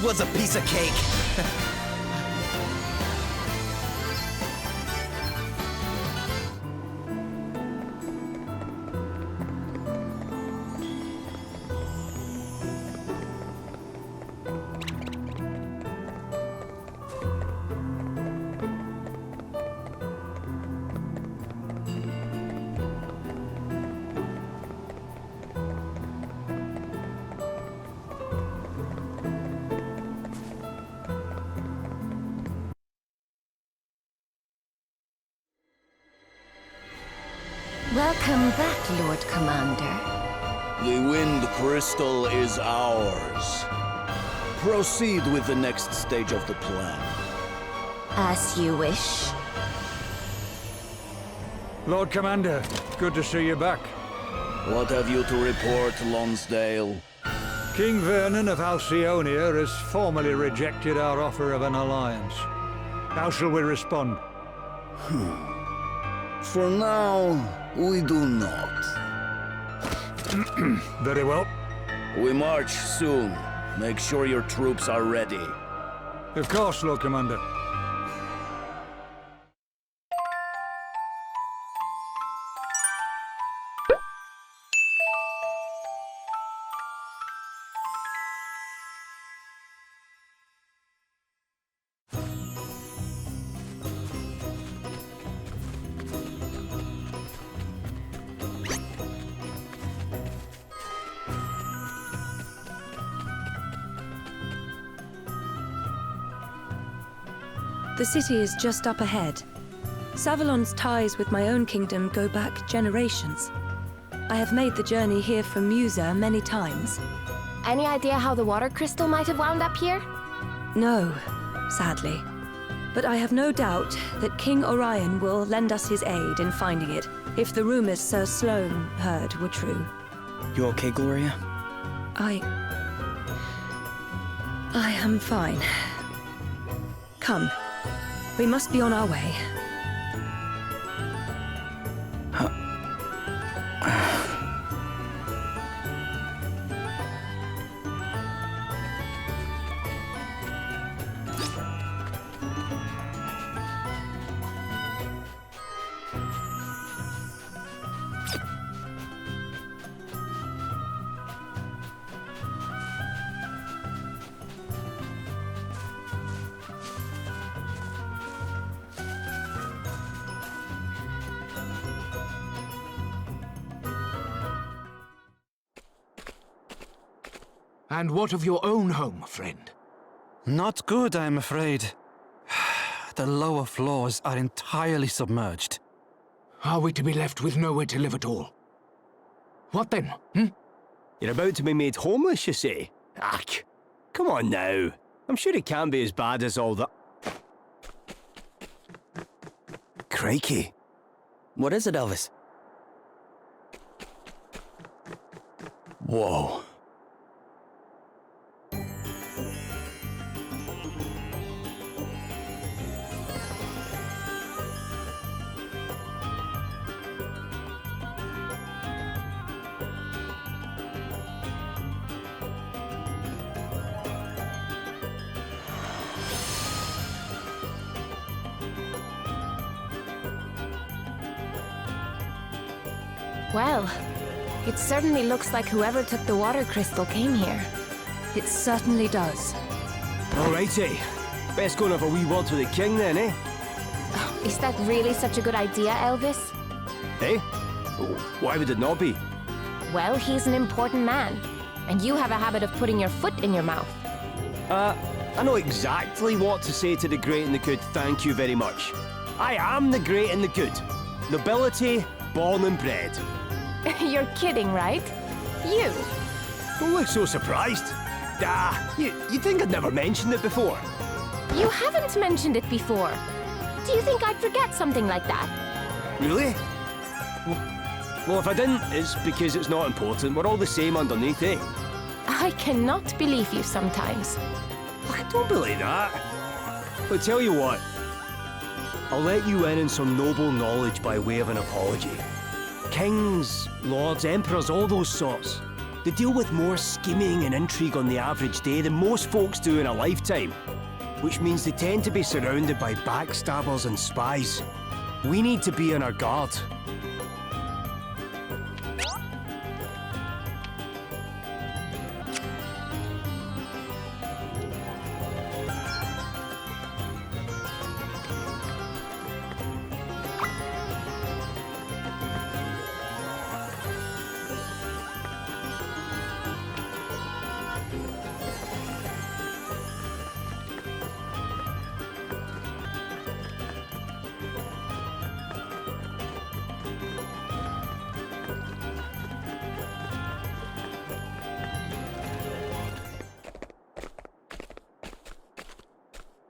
That was a piece of cake! Welcome back, Lord Commander. The Wind Crystal is ours. Proceed with the next stage of the plan. As you wish. Lord Commander, good to see you back. What have you to report, Lonsdale? King Vernon of Halcyonia has formally rejected our offer of an alliance. How shall we respond? For now, we do not. Very well. We march soon. Make sure your troops are ready. Of course, Lord Commander. The city is just up ahead. Savalon's ties with my own kingdom go back generations. I have made the journey here from Musa many times. Any idea how the water crystal might have wound up here? No, sadly. But I have no doubt that King Orion will lend us his aid in finding it, if the rumors Sir Sloane heard were true. You okay, Gloria? I am fine. Come. We must be on our way. And what of your own home, friend? Not good, I'm afraid. The lower floors are entirely submerged. Are we to be left with nowhere to live at all? What then, You're about to be made homeless, you say? Ach, come on now. I'm sure it can't be as bad as all that. Crikey. What is it, Elvis? Whoa. Well, it certainly looks like whoever took the water crystal came here. It certainly does. Alrighty. Best go and have a wee word with the king then, eh? Is that really such a good idea, Elvis? Eh? Why would it not be? Well, he's an important man, and you have a habit of putting your foot in your mouth. I know exactly what to say to the great and the good, thank you very much. I am the great and the good. Nobility, born and bred. You're kidding, right? You? Don't look so surprised. You think I'd never mentioned it before? You haven't mentioned it before. Do you think I'd forget something like that? Really? Well, if I didn't, it's because it's not important. We're all the same underneath, eh? I cannot believe you sometimes. Look, don't believe that. But tell you what, I'll let you in on some noble knowledge by way of an apology. Kings, lords, emperors, all those sorts. They deal with more scheming and intrigue on the average day than most folks do in a lifetime, which means they tend to be surrounded by backstabbers and spies. We need to be on our guard.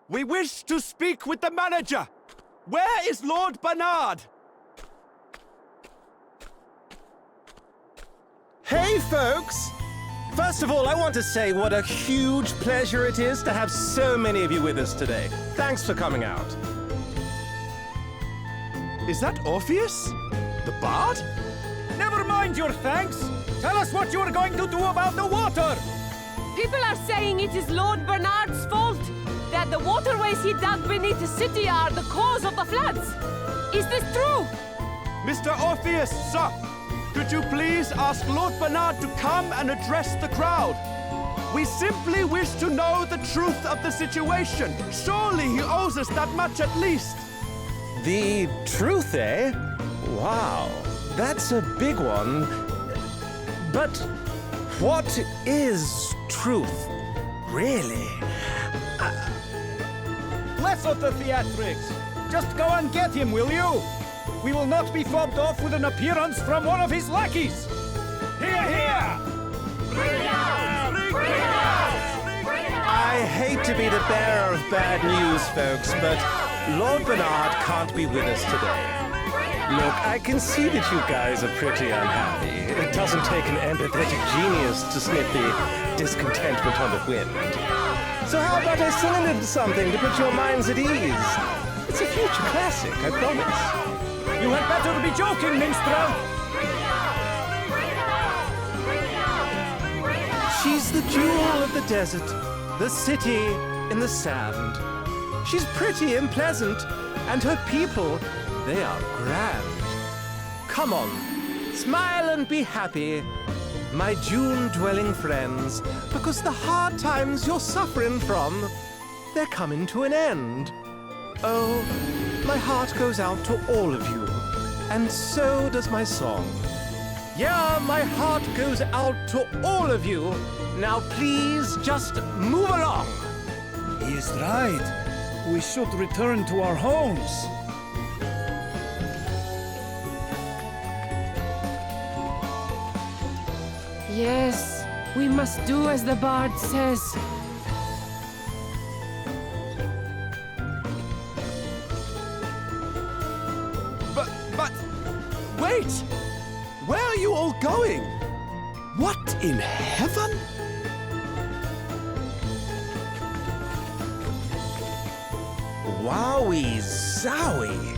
We wish to speak with the manager. Where is Lord Bernard? Hey, folks! First of all, I want to say what a huge pleasure it is to have so many of you with us today. Thanks for coming out. Is that Orpheus? The bard? Never mind your thanks. Tell us what you are going to do about the water. People are saying it is Lord Bernard's fault. That the waterways he dug beneath the city are the cause of the floods. Is this true? Mr. Orpheus, sir, could you please ask Lord Bernard to come and address the crowd? We simply wish to know the truth of the situation. Surely he owes us that much at least. The truth, eh? Wow, that's a big one. But what is truth, really? Less of the theatrics. Just go and get him, will you? We will not be fobbed off with an appearance from one of his lackeys. Hear, hear! Bring it out! Bring it out! Bring it out! I hate to be the bearer of bad news, folks, but Lord Bernard can't be with us today. Look, I can see that you guys are pretty unhappy. It doesn't take an empathetic genius to sniff the discontentment on the wind. So how about I sing a little something to put your minds at ease? It's a future classic, I promise. You had better be joking, minstrel! She's the jewel of the desert, the city in the sand. She's pretty and pleasant, and her people, they are grand. Come on, smile and be happy, my June-dwelling friends, because the hard times you're suffering from, they're coming to an end. Oh, my heart goes out to all of you, and so does my song. Yeah, my heart goes out to all of you. Now please, just move along. He is right. We should return to our homes. Yes, we must do as the bard says. But, wait! Where are you all going? What in heaven? Wowie zowie!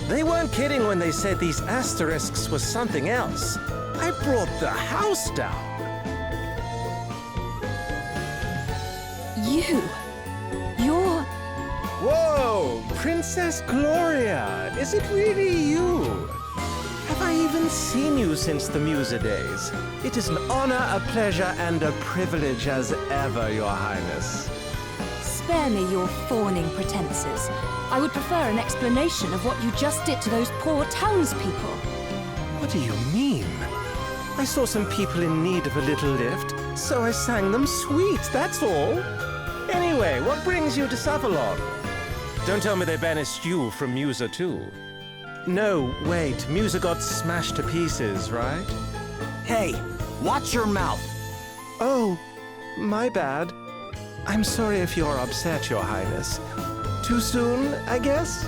They weren't kidding when they said these asterisks were something else. I brought the house down. You're... Whoa! Princess Gloria! Is it really you? Have I even seen you since the Musa days? It is an honor, a pleasure, and a privilege as ever, Your Highness. Spare me your fawning pretenses. I would prefer an explanation of what you just did to those poor townspeople. What do you mean? I saw some people in need of a little lift, so I sang them sweet, that's all. Anyway, what brings you to Savalon? Don't tell me they banished you from Musa too. No, wait, Musa got smashed to pieces, right? Hey, watch your mouth. Oh, my bad. I'm sorry if you're upset, Your Highness. Too soon, I guess?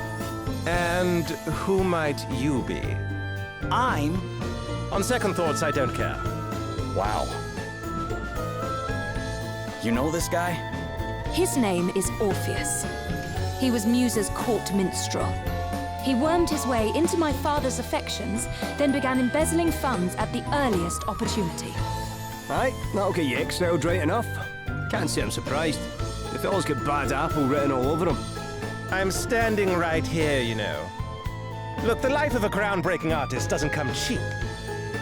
And who might you be? I'm... On second thoughts, I don't care. Wow. You know this guy? His name is Orpheus. He was Musa's court minstrel. He wormed his way into my father's affections, then began embezzling funds at the earliest opportunity. Aye, that'll get you exiled right enough. Can't say I'm surprised. The fellow's got bad apple written all over him. I'm standing right here, you know. Look, the life of a groundbreaking artist doesn't come cheap.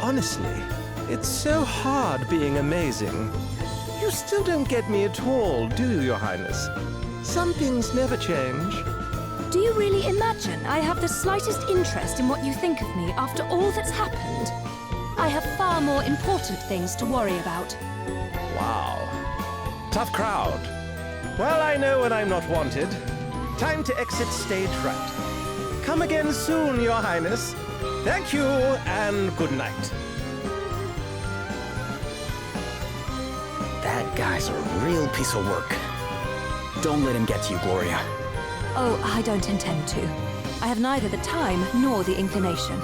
Honestly, it's so hard being amazing. You still don't get me at all, do you, Your Highness? Some things never change. Do you really imagine I have the slightest interest in what you think of me after all that's happened? I have far more important things to worry about. Wow. Tough crowd. Well, I know when I'm not wanted. Time to exit stage right. Come again soon, Your Highness. Thank you, and good night. That guy's a real piece of work. Don't let him get to you, Gloria. Oh, I don't intend to. I have neither the time nor the inclination.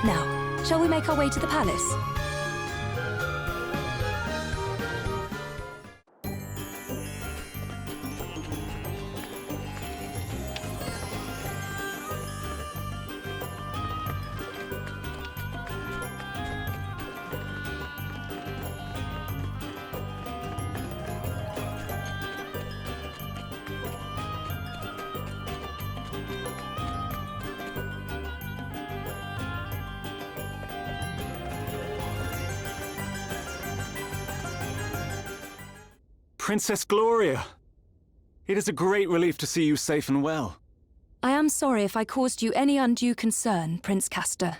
Now, shall we make our way to the palace? Princess Gloria! It is a great relief to see you safe and well. I am sorry if I caused you any undue concern, Prince Castor.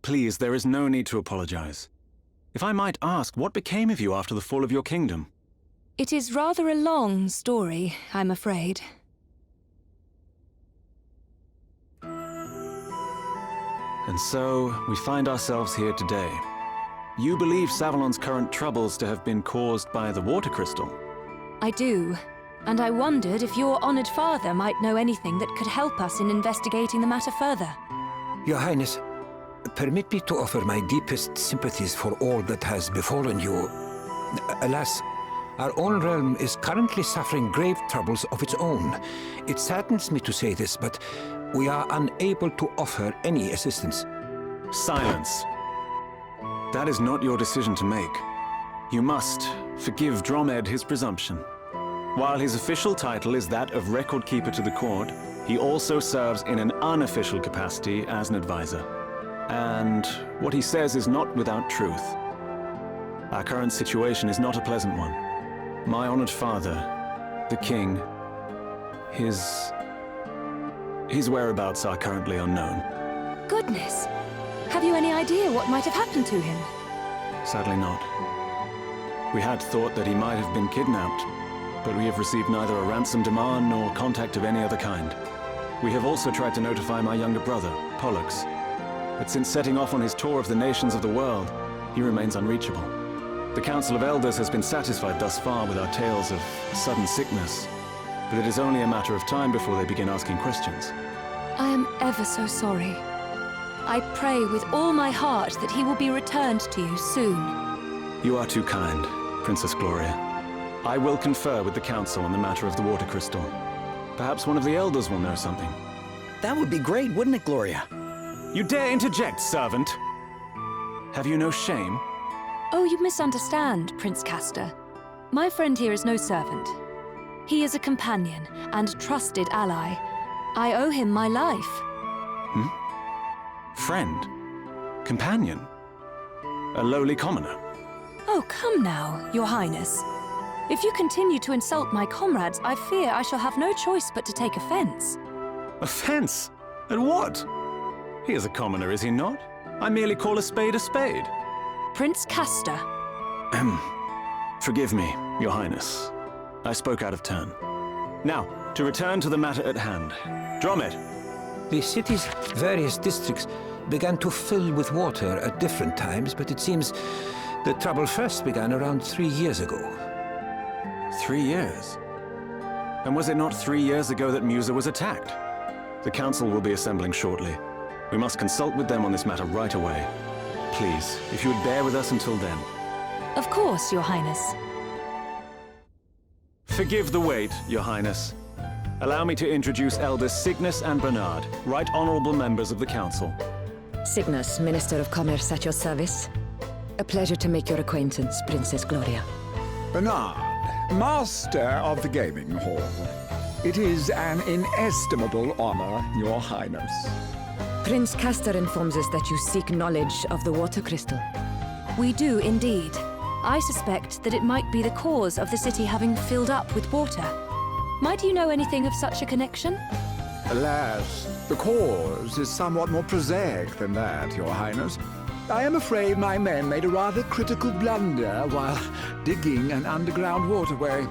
Please, there is no need to apologize. If I might ask, what became of you after the fall of your kingdom? It is rather a long story, I'm afraid. And so, we find ourselves here today. You believe Savalon's current troubles to have been caused by the water crystal? I do, and I wondered if your honored father might know anything that could help us in investigating the matter further. Your Highness, permit me to offer my deepest sympathies for all that has befallen you. Alas, our own realm is currently suffering grave troubles of its own. It saddens me to say this, but we are unable to offer any assistance. Silence. That is not your decision to make. You must forgive Dromed his presumption. While his official title is that of Record Keeper to the court, he also serves in an unofficial capacity as an advisor. And what he says is not without truth. Our current situation is not a pleasant one. My honored father, the king, his whereabouts are currently unknown. Goodness! Have you any idea what might have happened to him? Sadly not. We had thought that he might have been kidnapped, but we have received neither a ransom demand nor contact of any other kind. We have also tried to notify my younger brother, Pollux, but since setting off on his tour of the nations of the world, he remains unreachable. The Council of Elders has been satisfied thus far with our tales of sudden sickness, but it is only a matter of time before they begin asking questions. I am ever so sorry. I pray with all my heart that he will be returned to you soon. You are too kind, Princess Gloria. I will confer with the Council on the matter of the water crystal. Perhaps one of the Elders will know something. That would be great, wouldn't it, Gloria? You dare interject, servant! Have you no shame? Oh, you misunderstand, Prince Castor. My friend here is no servant. He is a companion and trusted ally. I owe him my life. Friend? Companion? A lowly commoner? Oh, come now, Your Highness. If you continue to insult my comrades, I fear I shall have no choice but to take offense. Offense? At what? He is a commoner, is he not? I merely call a spade a spade. Prince Castor. Forgive me, Your Highness. I spoke out of turn. Now, to return to the matter at hand. Dromed! The city's various districts began to fill with water at different times, but it seems the trouble first began around 3 years ago. 3 years? And was it not 3 years ago that Musa was attacked? The Council will be assembling shortly. We must consult with them on this matter right away. Please, if you would bear with us until then. Of course, Your Highness. Forgive the wait, Your Highness. Allow me to introduce Elders Cygnus and Bernard, Right Honorable members of the Council. Cygnus, Minister of Commerce at your service. A pleasure to make your acquaintance, Princess Gloria. Bernard, Master of the Gaming Hall. It is an inestimable honor, Your Highness. Prince Castor informs us that you seek knowledge of the water crystal. We do indeed. I suspect that it might be the cause of the city having filled up with water. Might you know anything of such a connection? Alas, the cause is somewhat more prosaic than that, Your Highness. I am afraid my men made a rather critical blunder while digging an underground waterway.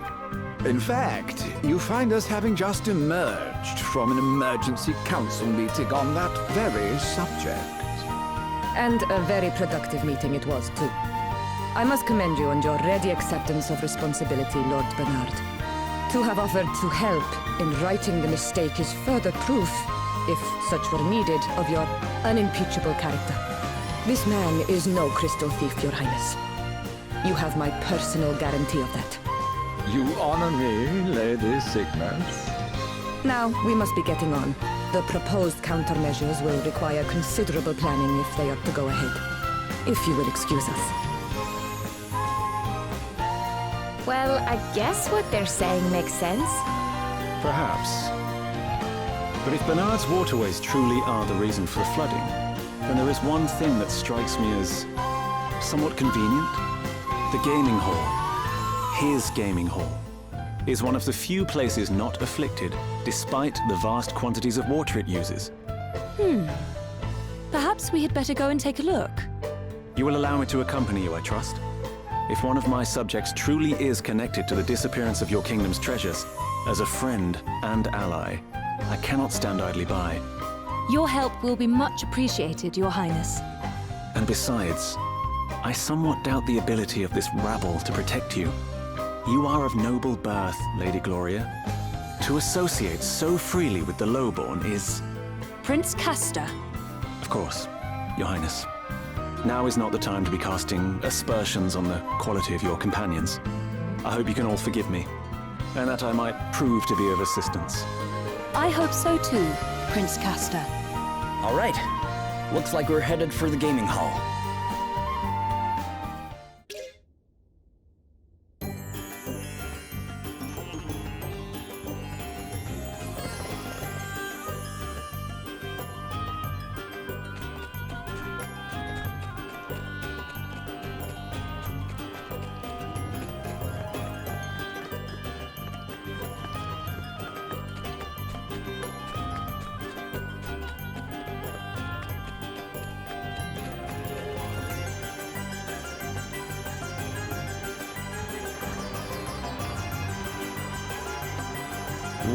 In fact, you find us having just emerged from an emergency council meeting on that very subject. And a very productive meeting it was, too. I must commend you on your ready acceptance of responsibility, Lord Bernard. To have offered to help in righting the mistake is further proof, if such were needed, of your unimpeachable character. This man is no crystal thief, Your Highness. You have my personal guarantee of that. You honor me, Lady Cygnus. Now, we must be getting on. The proposed countermeasures will require considerable planning if they are to go ahead. If you will excuse us. Well, I guess what they're saying makes sense. Perhaps. But if Bernard's waterways truly are the reason for the flooding, then there is one thing that strikes me as somewhat convenient. The gaming hall, his gaming hall, is one of the few places not afflicted, despite the vast quantities of water it uses. Perhaps we had better go and take a look. You will allow me to accompany you, I trust? If one of my subjects truly is connected to the disappearance of your kingdom's treasures, as a friend and ally, I cannot stand idly by. Your help will be much appreciated, Your Highness. And besides, I somewhat doubt the ability of this rabble to protect you. You are of noble birth, Lady Gloria. To associate so freely with the lowborn is... Prince Castor. Of course, Your Highness. Now is not the time to be casting aspersions on the quality of your companions. I hope you can all forgive me, and that I might prove to be of assistance. I hope so too, Prince Castor. All right. Looks like we're headed for the gaming hall.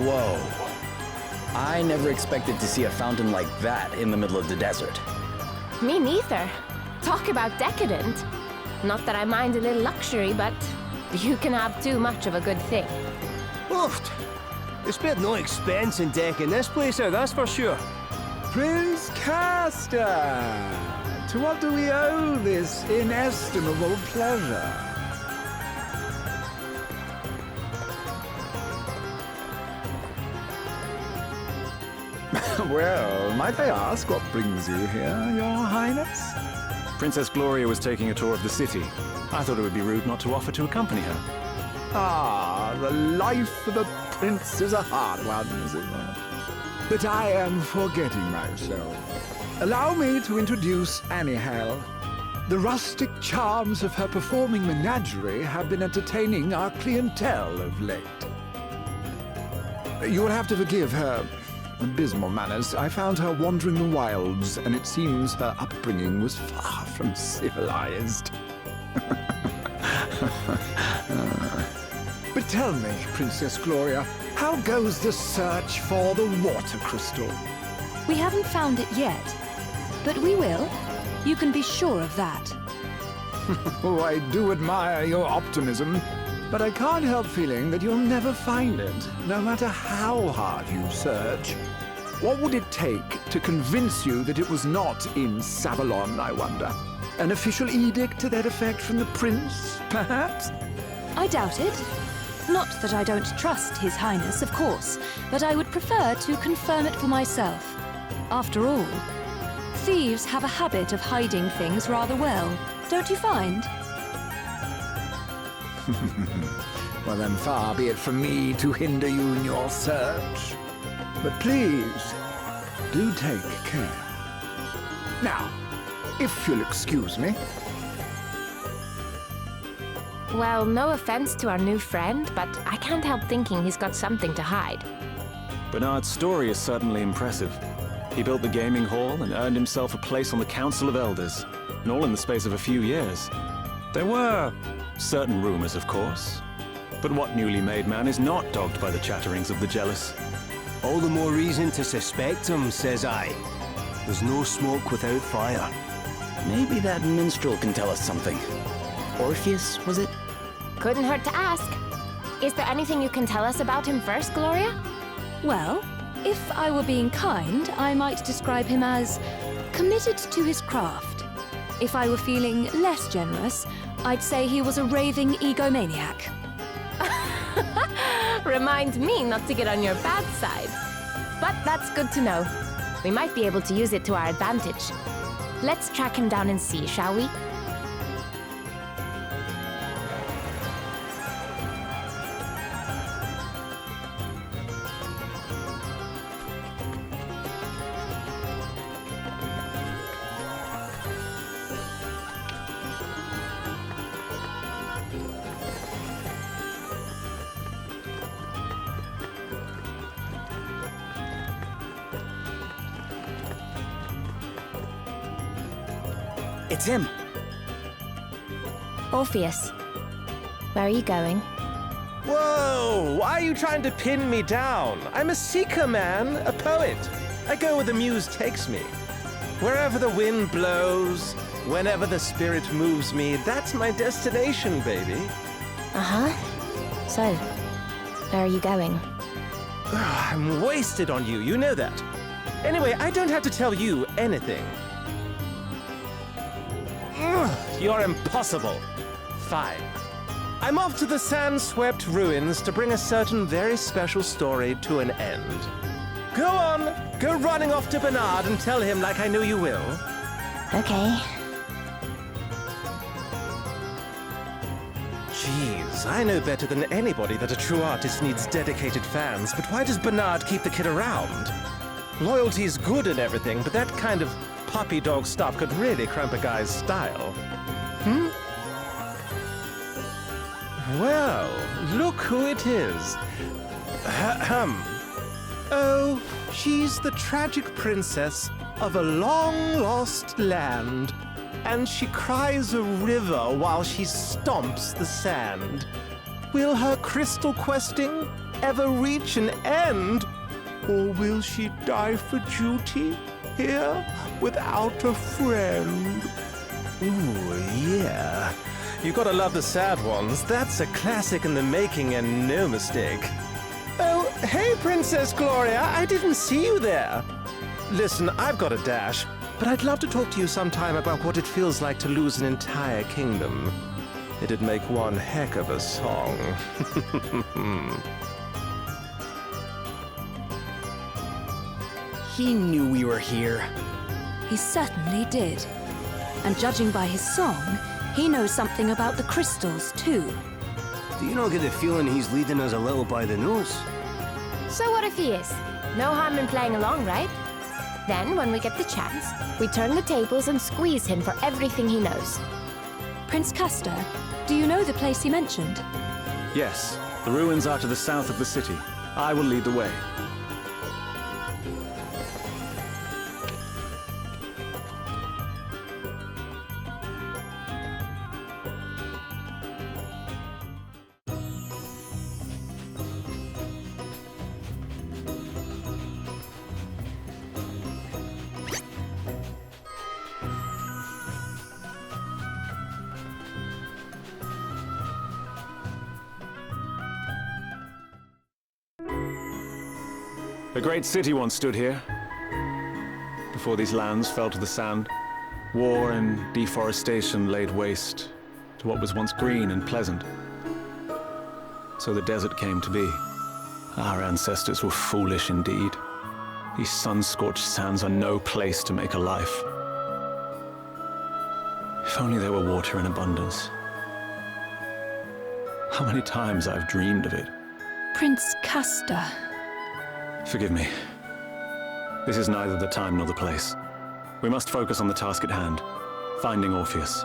Whoa. I never expected to see a fountain like that in the middle of the desert. Me neither. Talk about decadent. Not that I mind a little luxury, but you can have too much of a good thing. Oofed. They spared no expense in decking this place out, that's for sure. Prince Castor! To what do we owe this inestimable pleasure? Well, might I ask what brings you here, Your Highness? Princess Gloria was taking a tour of the city. I thought it would be rude not to offer to accompany her. Ah, the life of a prince is a hard one, is it not? But I am forgetting myself. Allow me to introduce Annie Hale. The rustic charms of her performing menagerie have been entertaining our clientele of late. You will have to forgive her abysmal manners. I found her wandering the wilds, and it seems her upbringing was far from civilized. But tell me, Princess Gloria, how goes the search for the water crystal? We haven't found it yet, but we will. You can be sure of that. Oh, I do admire your optimism, but I can't help feeling that you'll never find it, no matter how hard you search. What would it take to convince you that it was not in Savalon, I wonder? An official edict to that effect from the prince, perhaps? I doubt it. Not that I don't trust His Highness, of course, but I would prefer to confirm it for myself. After all, thieves have a habit of hiding things rather well, don't you find? Well, then far be it from me to hinder you in your search. But please, do take care. Now, if you'll excuse me. Well, no offense to our new friend, but I can't help thinking he's got something to hide. Bernard's story is certainly impressive. He built the gaming hall and earned himself a place on the Council of Elders, and all in the space of a few years. There were certain rumors, of course, but what newly made man is not dogged by the chatterings of the jealous? All the more reason to suspect him, says I. There's no smoke without fire. Maybe that minstrel can tell us something. Orpheus, was it? Couldn't hurt to ask. Is there anything you can tell us about him first, Gloria? Well, if I were being kind, I might describe him as committed to his craft. If I were feeling less generous, I'd say he was a raving egomaniac. Remind me not to get on your bad side. But that's good to know. We might be able to use it to our advantage. Let's track him down and see, shall we? It's him. Orpheus, where are you going? Whoa! Why are you trying to pin me down? I'm a seeker, man, a poet. I go where the muse takes me. Wherever the wind blows, whenever the spirit moves me, that's my destination, baby. Uh-huh. So, where are you going? I'm wasted on you, you know that. Anyway, I don't have to tell you anything. You're impossible. Fine. I'm off to the sand-swept ruins to bring a certain very special story to an end. Go on, go running off to Bernard and tell him like I know you will. Okay. Jeez, I know better than anybody that a true artist needs dedicated fans, but why does Bernard keep the kid around? Loyalty's good and everything, but that kind of puppy dog stuff could really cramp a guy's style. Well, look who it is. Ahem. Oh, she's the tragic princess of a long-lost land, and she cries a river while she stomps the sand. Will her crystal questing ever reach an end, or will she die for duty here without a friend? Ooh, yeah. You gotta love the sad ones. That's a classic in the making and no mistake. Oh, hey, Princess Gloria. I didn't see you there. Listen, I've got a dash, but I'd love to talk to you sometime about what it feels like to lose an entire kingdom. It'd make one heck of a song. He knew we were here. He certainly did. And judging by his song, he knows something about the crystals, too. Do you not get the feeling he's leading us a little by the nose? So what if he is? No harm in playing along, right? Then, when we get the chance, we turn the tables and squeeze him for everything he knows. Prince Castor, do you know the place he mentioned? Yes, the ruins are to the south of the city. I will lead the way. A great city once stood here, before these lands fell to the sand. War and deforestation laid waste to what was once green and pleasant. So the desert came to be. Our ancestors were foolish indeed. These sun-scorched sands are no place to make a life. If only there were water in abundance. How many times I've dreamed of it. Prince Castor. Forgive me. This is neither the time nor the place. We must focus on the task at hand, finding Orpheus.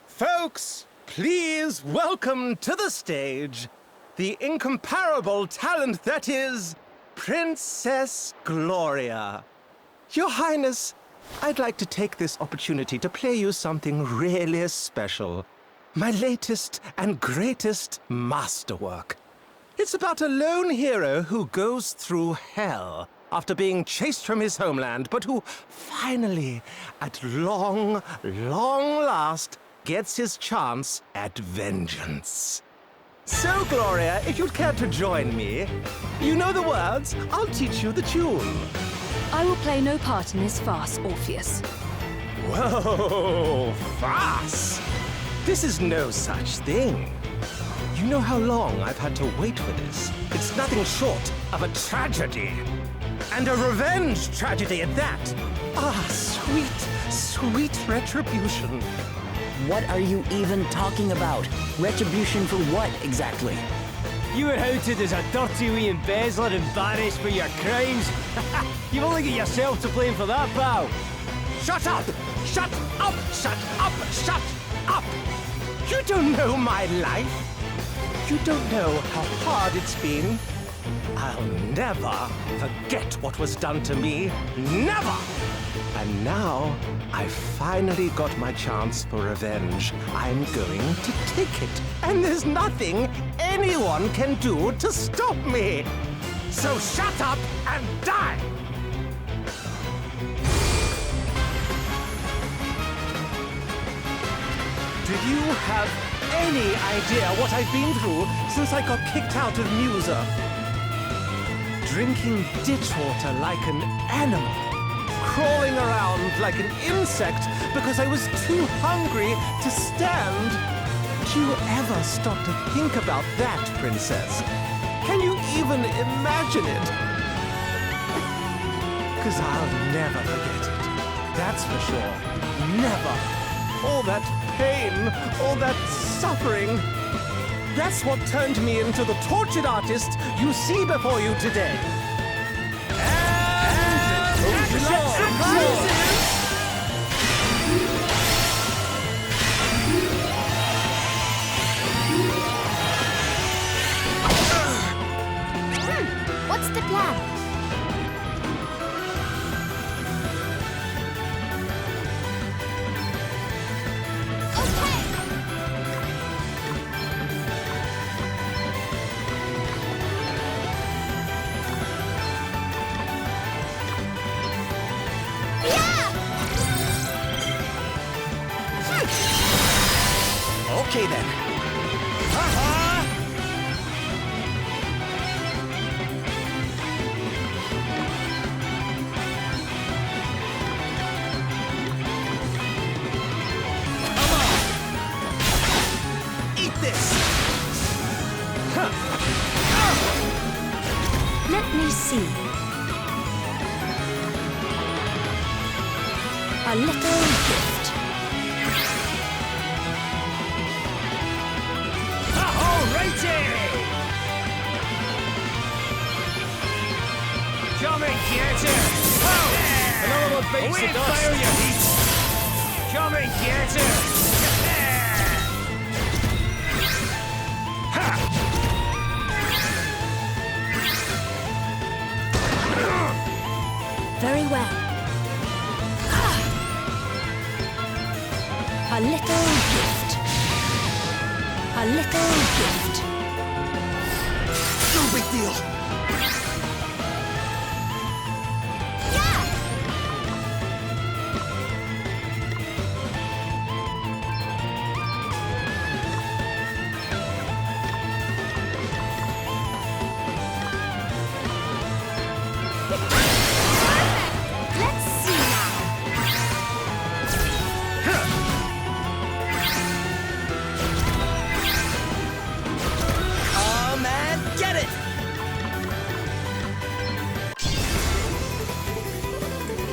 Folks, please welcome to the stage the incomparable talent that is Princess Gloria. Your Highness, I'd like to take this opportunity to play you something really special. My latest and greatest masterwork. It's about a lone hero who goes through hell after being chased from his homeland, but who finally, at long last, gets his chance at vengeance. So, Gloria, if you'd care to join me, you know the words, I'll teach you the tune. I will play no part in this farce, Orpheus. Whoa, farce! This is no such thing. You know how long I've had to wait for this. It's nothing short of a tragedy. And a revenge tragedy at that. Ah, sweet retribution. What are you even talking about? Retribution for what, exactly? You were outed as a dirty wee embezzler embarrassed for your crimes. You've only got yourself to blame for that, pal. Shut up! Shut up! Shut up! Shut up! You don't know my life. You don't know how hard it's been. I'll never forget what was done to me. Never! And now, I've finally got my chance for revenge. I'm going to take it. And there's nothing anyone can do to stop me. So shut up and die! Do you have any idea what I've been through since I got kicked out of Musa? Drinking ditch water like an animal. Crawling around like an insect because I was too hungry to stand. Do you ever stop to think about that, Princess? Can you even imagine it? Because I'll never forget it. That's for sure. Never. All that pain, all that suffering. That's what turned me into the tortured artist you see before you today. see. A little gift. Alrighty! Come and get it! Oh! Another one beats Away the dust. fire your heat! Come and get it! Ha! Very well. A little gift. A little gift. No big deal!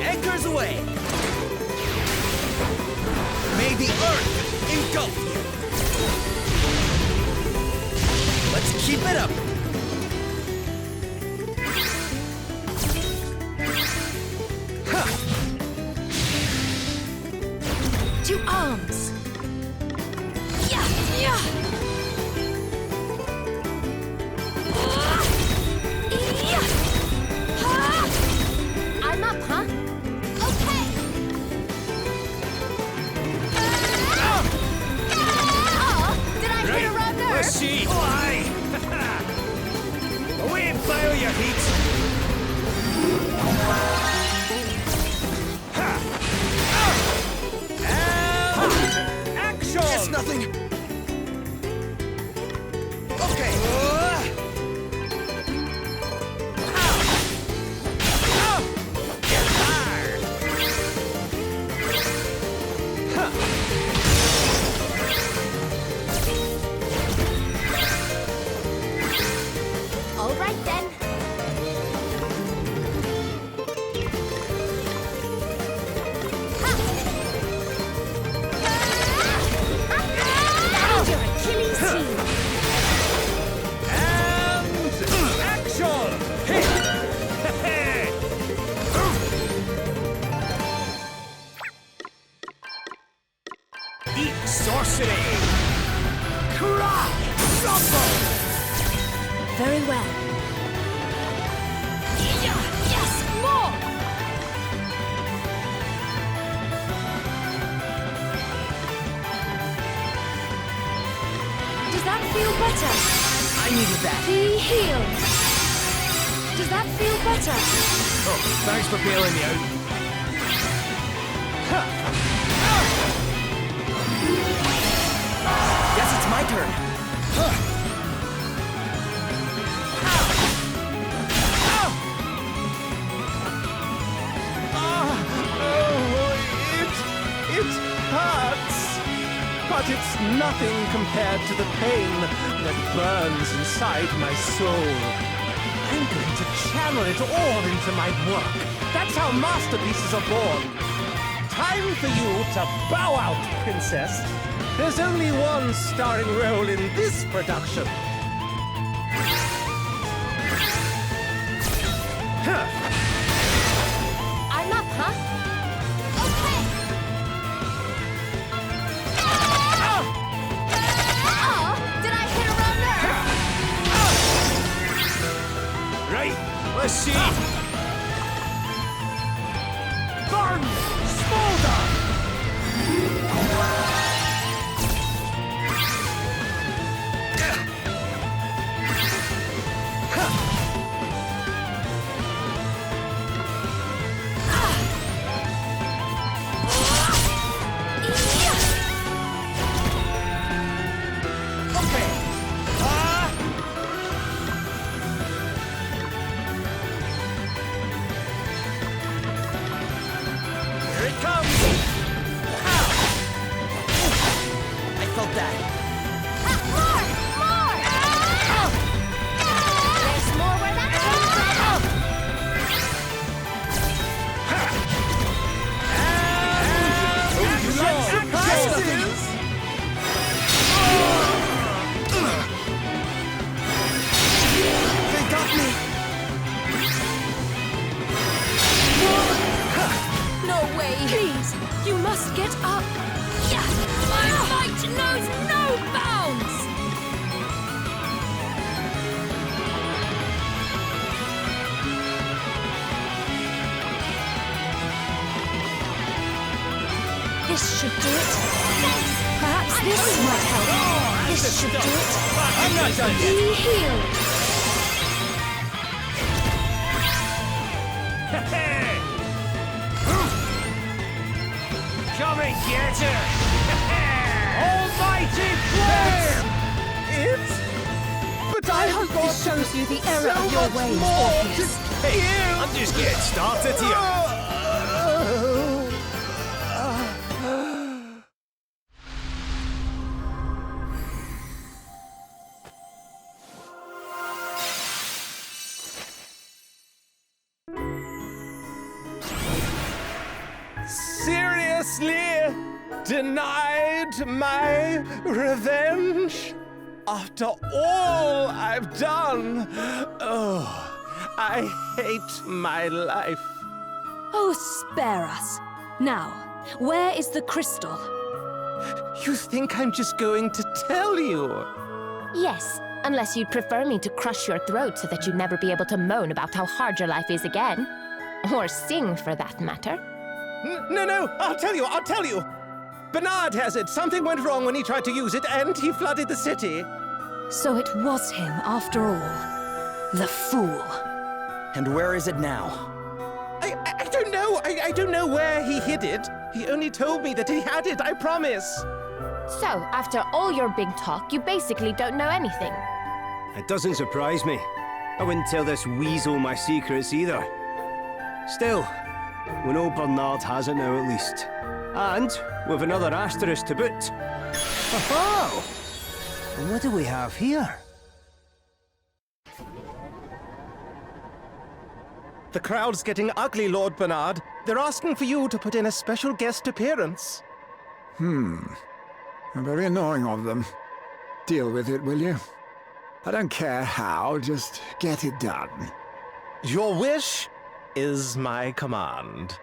Anchors away! May the earth engulf you! Let's keep it up! To arms! Yeah! Yeah! I'm up, huh? Okay! Did I hit a wrong nerve? Let's see! Why? Away and fire your heat! Action! It's nothing! Okay! All right then. That is your Achilles heel. And action! Eat sorcery! Crack! Rumble! Very well. Yes, more! Does that feel better? I needed that. Be healed. Does that feel better? Oh, thanks for bailing me out. Guess it's my turn. It hurts! But it's nothing compared to the pain that burns inside my soul. I'm going to channel it all into my work. That's how masterpieces are born. Time for you to bow out, princess. There's only one starring role in this production. I'm up, huh? Did I hit a wrong nerve? Right, let's see. Burn! Smolder! Here it comes! You must get up! Yeah! My might knows no bounds! This should do it. Perhaps this might help. This should do it. I'm not done yet. Be healed. Come and get her! Almighty flame! But I hope this shows you the error so of your much ways, more Orpheus. Hey, I'm just getting started here. Seriously? Denied my revenge? After all I've done? Oh, I hate my life. Oh, spare us. Now, where is the crystal? You think I'm just going to tell you? Yes, unless you'd prefer me to crush your throat so that you'd never be able to moan about how hard your life is again. Or sing, for that matter. No, I'll tell you. Bernard has it. Something went wrong when he tried to use it, and he flooded the city. So it was him, after all. The fool. And where is it now? I don't know. I don't know where he hid it. He only told me that he had it, I promise. So, after all your big talk, you basically don't know anything. It doesn't surprise me. I wouldn't tell this weasel my secrets either. Still, we know Bernard has it now at least. And with another asterisk to boot. Oh! And what do we have here? The crowd's getting ugly, Lord Bernard. They're asking for you to put in a special guest appearance. Very annoying of them. Deal with it, will you? I don't care how, just get it done. Your wish is my command.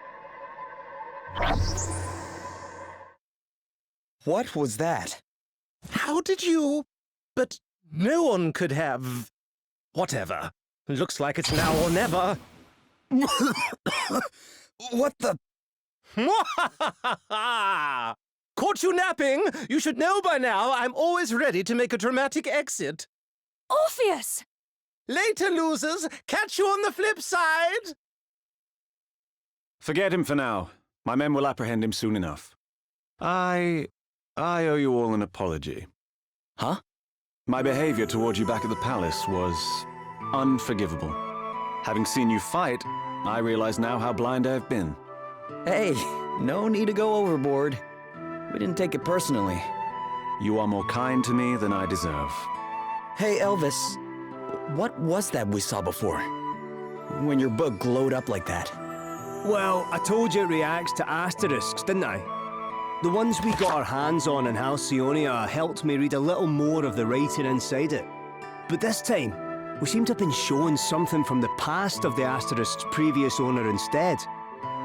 What was that? How did you? But no one could have... Whatever. Looks like it's now or never. What the... Caught you napping! You should know by now I'm always ready to make a dramatic exit. Orpheus! Later, losers! Catch you on the flip side! Forget him for now. My men will apprehend him soon enough. I owe you all an apology. Huh? My behavior toward you back at the palace was unforgivable. Having seen you fight, I realize now how blind I've been. Hey, no need to go overboard. We didn't take it personally. You are more kind to me than I deserve. Hey, Elvis, what was that we saw before? When your book glowed up like that? Well, I told you it reacts to asterisks, didn't I? The ones we got our hands on in Halcyonia helped me read a little more of the writing inside it. But this time, we seem to have been shown something from the past of the asterisk's previous owner instead.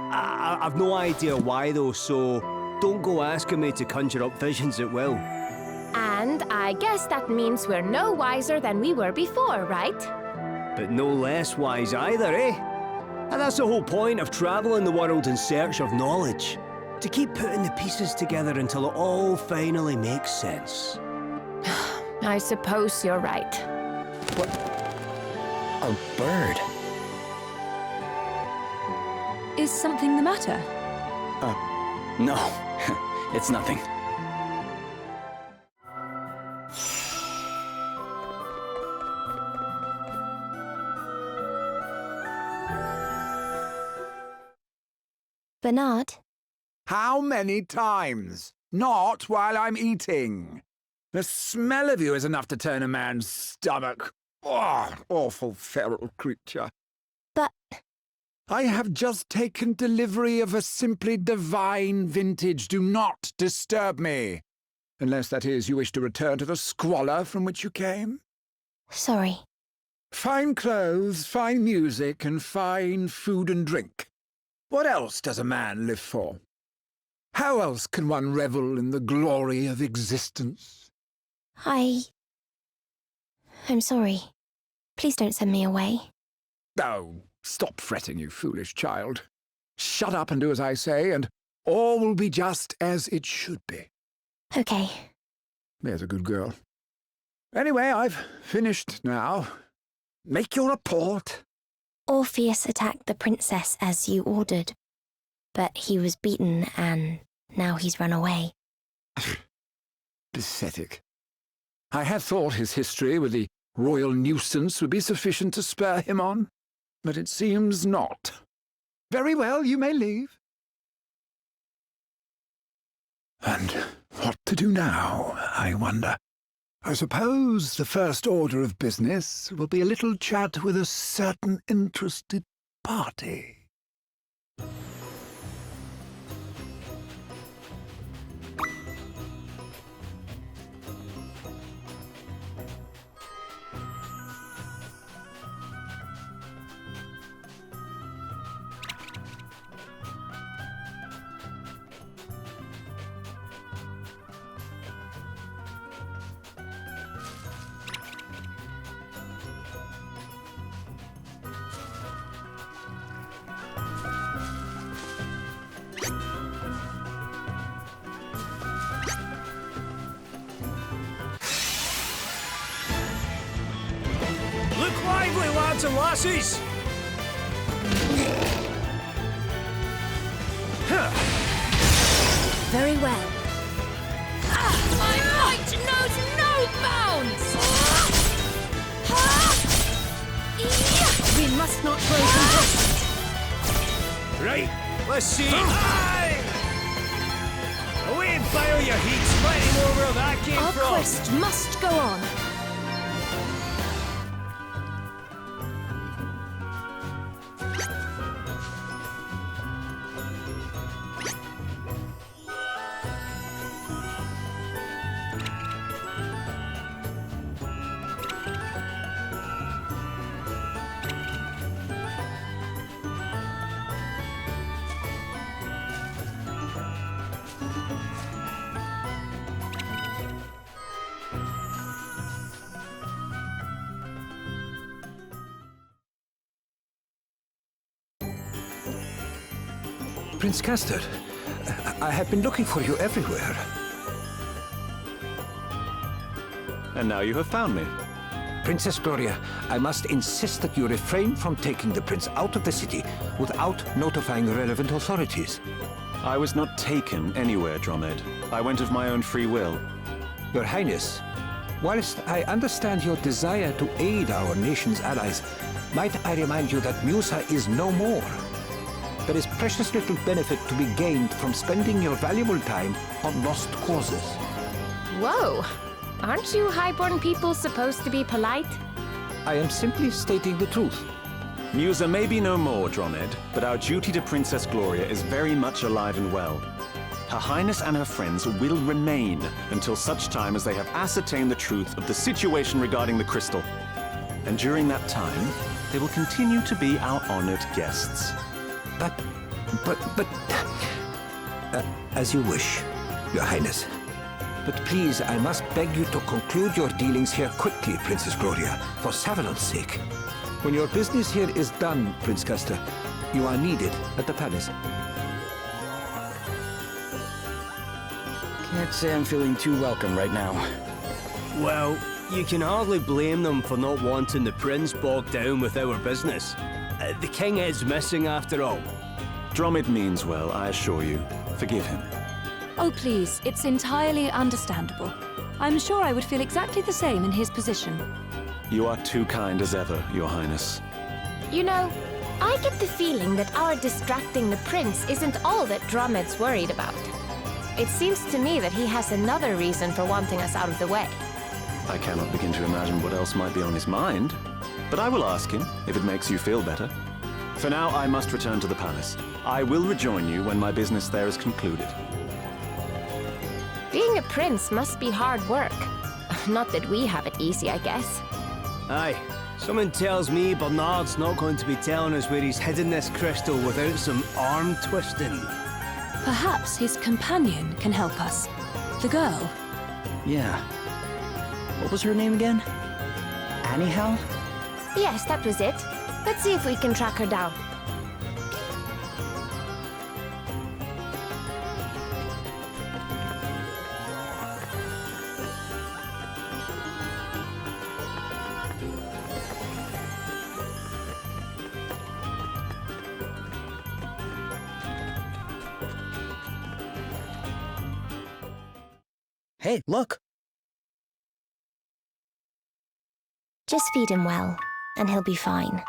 I've no idea why though, so don't go asking me to conjure up visions at will. And I guess that means we're no wiser than we were before, right? But no less wise either, eh? And that's the whole point of traveling the world in search of knowledge. To keep putting the pieces together until it all finally makes sense. I suppose you're right. What? A bird? Is something the matter? No. It's nothing. Bernard? How many times? Not while I'm eating. The smell of you is enough to turn a man's stomach. Oh, awful feral creature. But... I have just taken delivery of a simply divine vintage. Do not disturb me. Unless, that is, you wish to return to the squalor from which you came. Sorry. Fine clothes, fine music, and fine food and drink. What else does a man live for? How else can one revel in the glory of existence? I'm sorry. Please don't send me away. Oh, stop fretting, you foolish child. Shut up and do as I say, and all will be just as it should be. Okay. There's a good girl. Anyway, I've finished now. Make your report. Orpheus attacked the princess as you ordered, but he was beaten and now he's run away. Pathetic. I had thought his history with the royal nuisance would be sufficient to spur him on, but it seems not. Very well, you may leave. And what to do now, I wonder? I suppose the first order of business will be a little chat with a certain interested party. Look lively, lads and lassies! Very well. My might knows no bounds! We must not grow complacent. Right, let's see. Aye! Away and fire your heat, fighting over where that came Our from! quest must go on. Prince Castor, I have been looking for you everywhere. And now you have found me. Princess Gloria, I must insist that you refrain from taking the prince out of the city without notifying relevant authorities. I was not taken anywhere, Dromed. I went of my own free will. Your Highness, whilst I understand your desire to aid our nation's allies, might I remind you that Musa is no more. There is precious little benefit to be gained from spending your valuable time on lost causes. Whoa! Aren't you highborn people supposed to be polite? I am simply stating the truth. Musa may be no more, Dromed, but our duty to Princess Gloria is very much alive and well. Her Highness and her friends will remain until such time as they have ascertained the truth of the situation regarding the crystal. And during that time, they will continue to be our honored guests. As you wish, Your Highness. But please, I must beg you to conclude your dealings here quickly, Princess Gloria, for Savalon's sake. When your business here is done, Prince Castor, you are needed at the palace. Can't say I'm feeling too welcome right now. Well, you can hardly blame them for not wanting the prince bogged down with our business. The king is missing after all. Dromed means well, I assure you. Forgive him. Oh, please, it's entirely understandable. I'm sure I would feel exactly the same in his position. You are too kind as ever, Your Highness. You know, I get the feeling that our distracting the prince isn't all that Dromed's worried about. It seems to me that he has another reason for wanting us out of the way. I cannot begin to imagine what else might be on his mind, but I will ask him if it makes you feel better. For now, I must return to the palace. I will rejoin you when my business there is concluded. Being a prince must be hard work. Not that we have it easy, I guess. Aye. Someone tells me Bernard's not going to be telling us where he's hidden this crystal without some arm twisting. Perhaps his companion can help us. The girl. Yeah. What was her name again? Anyhow? Yes, that was it. Let's see if we can track her down. Hey, look! Just feed him well, and he'll be fine.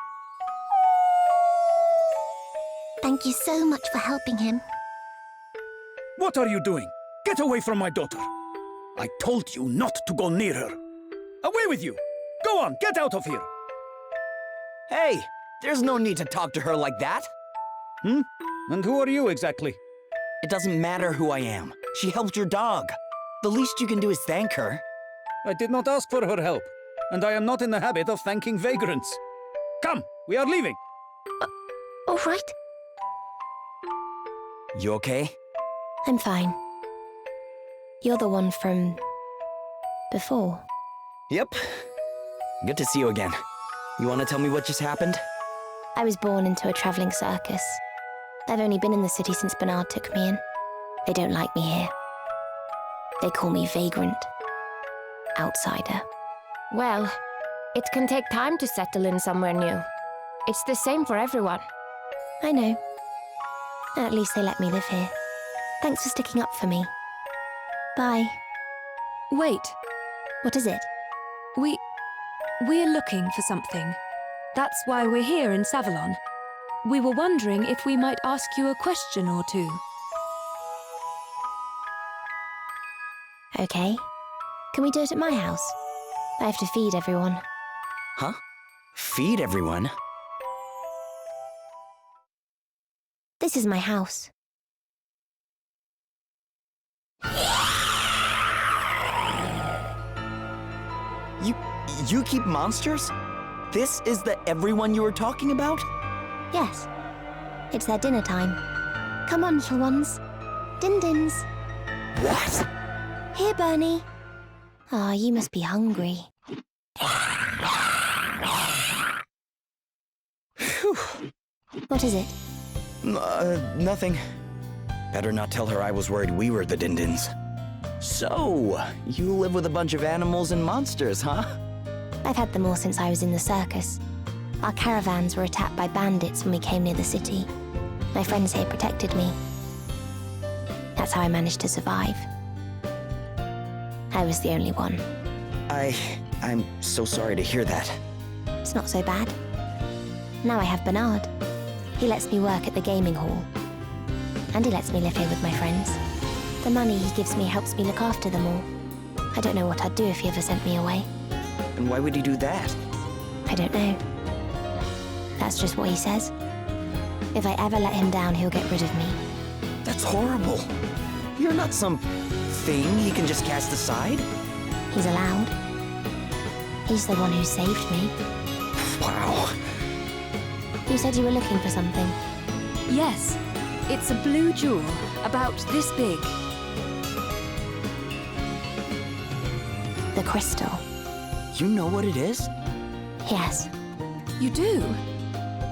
Thank you so much for helping him. What are you doing? Get away from my daughter! I told you not to go near her. Away with you! Go on, get out of here! Hey, there's no need to talk to her like that. Hmm? And who are you exactly? It doesn't matter who I am. She helped your dog. The least you can do is thank her. I did not ask for her help, and I am not in the habit of thanking vagrants. Come, we are leaving. All right. You okay? I'm fine. You're the one from... before. Yep. Good to see you again. You want to tell me what just happened? I was born into a traveling circus. I've only been in the city since Bernard took me in. They don't like me here. They call me vagrant. Outsider. Well, it can take time to settle in somewhere new. It's the same for everyone. I know. At least they let me live here. Thanks for sticking up for me. Bye. Wait. What is it? We're looking for something. That's why we're here in Savalon. We were wondering if we might ask you a question or two. Okay. Can we do it at my house? I have to feed everyone. Huh? Feed everyone? This is my house. You keep monsters? This is the everyone you were talking about? Yes. It's their dinner time. Come on, little ones. Din-dins. What? Here, Bernie. Ah, you must be hungry. What is it? Nothing. Better not tell her I was worried we were the Din-Dins. So, you live with a bunch of animals and monsters, huh? I've had them all since I was in the circus. Our caravans were attacked by bandits when we came near the city. My friends here protected me. That's how I managed to survive. I was the only one. I'm so sorry to hear that. It's not so bad. Now I have Bernard. He lets me work at the gaming hall. And he lets me live here with my friends. The money he gives me helps me look after them all. I don't know what I'd do if he ever sent me away. And why would he do that? I don't know. That's just what he says. If I ever let him down, he'll get rid of me. That's horrible. You're not some thing he can just cast aside. He's allowed. He's the one who saved me. Wow. You said you were looking for something. Yes. It's a blue jewel, about this big. The crystal. You know what it is? Yes. You do?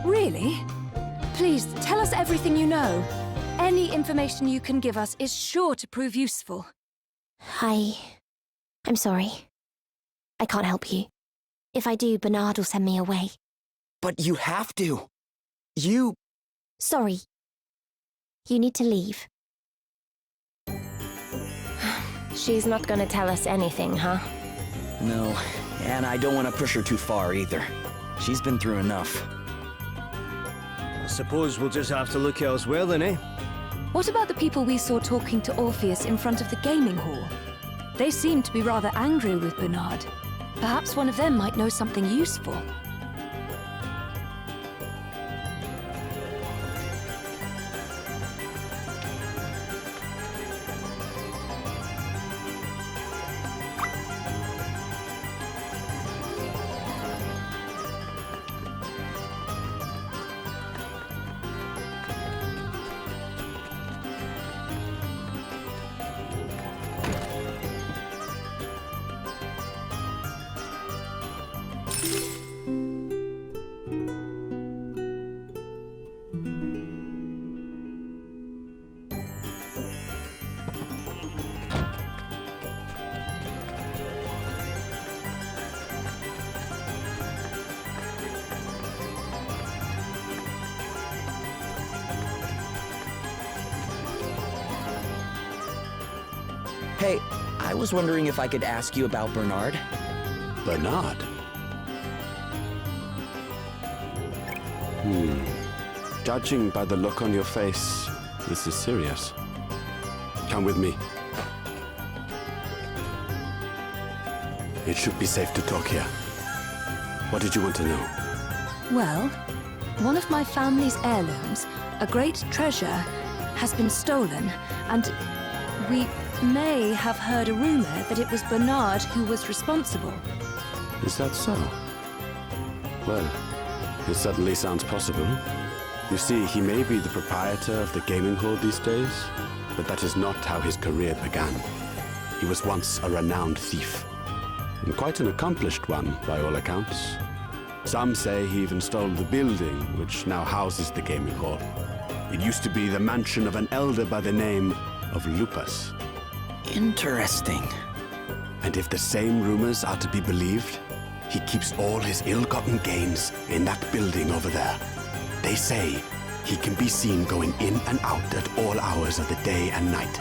Really? Please, tell us everything you know. Any information you can give us is sure to prove useful. I'm sorry. I can't help you. If I do, Bernard will send me away. But you have to. Sorry. You need to leave. She's not gonna tell us anything, huh? No, and I don't want to push her too far either. She's been through enough. I suppose we'll just have to look elsewhere then, eh? What about the people we saw talking to Orpheus in front of the gaming hall? They seemed to be rather angry with Bernard. Perhaps one of them might know something useful. Hey, I was wondering if I could ask you about Bernard. Bernard? Judging by the look on your face, this is serious. Come with me. It should be safe to talk here. What did you want to know? Well, one of my family's heirlooms, a great treasure, has been stolen, and we may have heard a rumor that it was Bernard who was responsible. Is that so? Well, it certainly sounds possible. You see, he may be the proprietor of the gaming hall these days, but that is not how his career began. He was once a renowned thief, and quite an accomplished one, by all accounts. Some say he even stole the building, which now houses the gaming hall. It used to be the mansion of an elder by the name of Lupus. Interesting. And if the same rumors are to be believed, he keeps all his ill-gotten gains in that building over there. They say he can be seen going in and out at all hours of the day and night.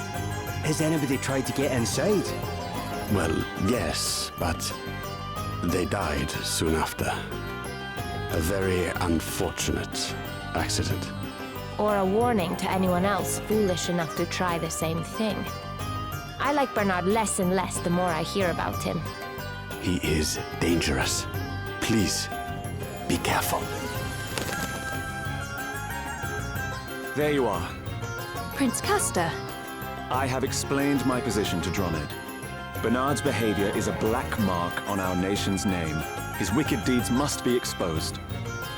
Has anybody tried to get inside? Well, yes, but they died soon after. A very unfortunate accident. Or a warning to anyone else foolish enough to try the same thing. I like Bernard less and less the more I hear about him. He is dangerous. Please, be careful. There you are. Prince Castor. I have explained my position to Dromed. Bernard's behavior is a black mark on our nation's name. His wicked deeds must be exposed.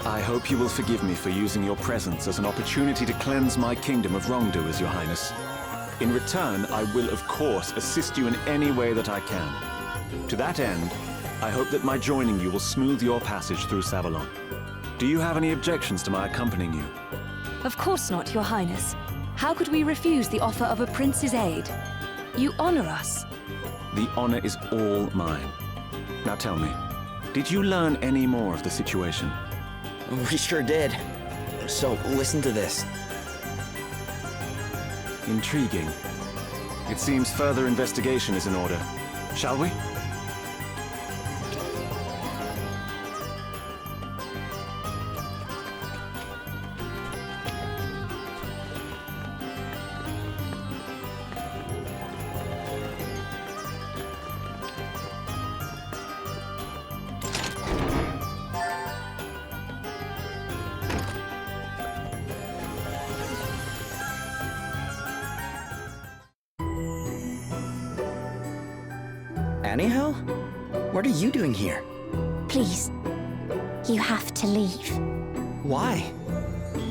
I hope you will forgive me for using your presence as an opportunity to cleanse my kingdom of wrongdoers, Your Highness. In return, I will, of course, assist you in any way that I can. To that end, I hope that my joining you will smooth your passage through Savalon. Do you have any objections to my accompanying you? Of course not, Your Highness. How could we refuse the offer of a prince's aid? You honor us. The honor is all mine. Now tell me, did you learn any more of the situation? We sure did. So, listen to this. Intriguing. It seems further investigation is in order. Shall we? Anyhow? What are you doing here? Please, you have to leave. Why?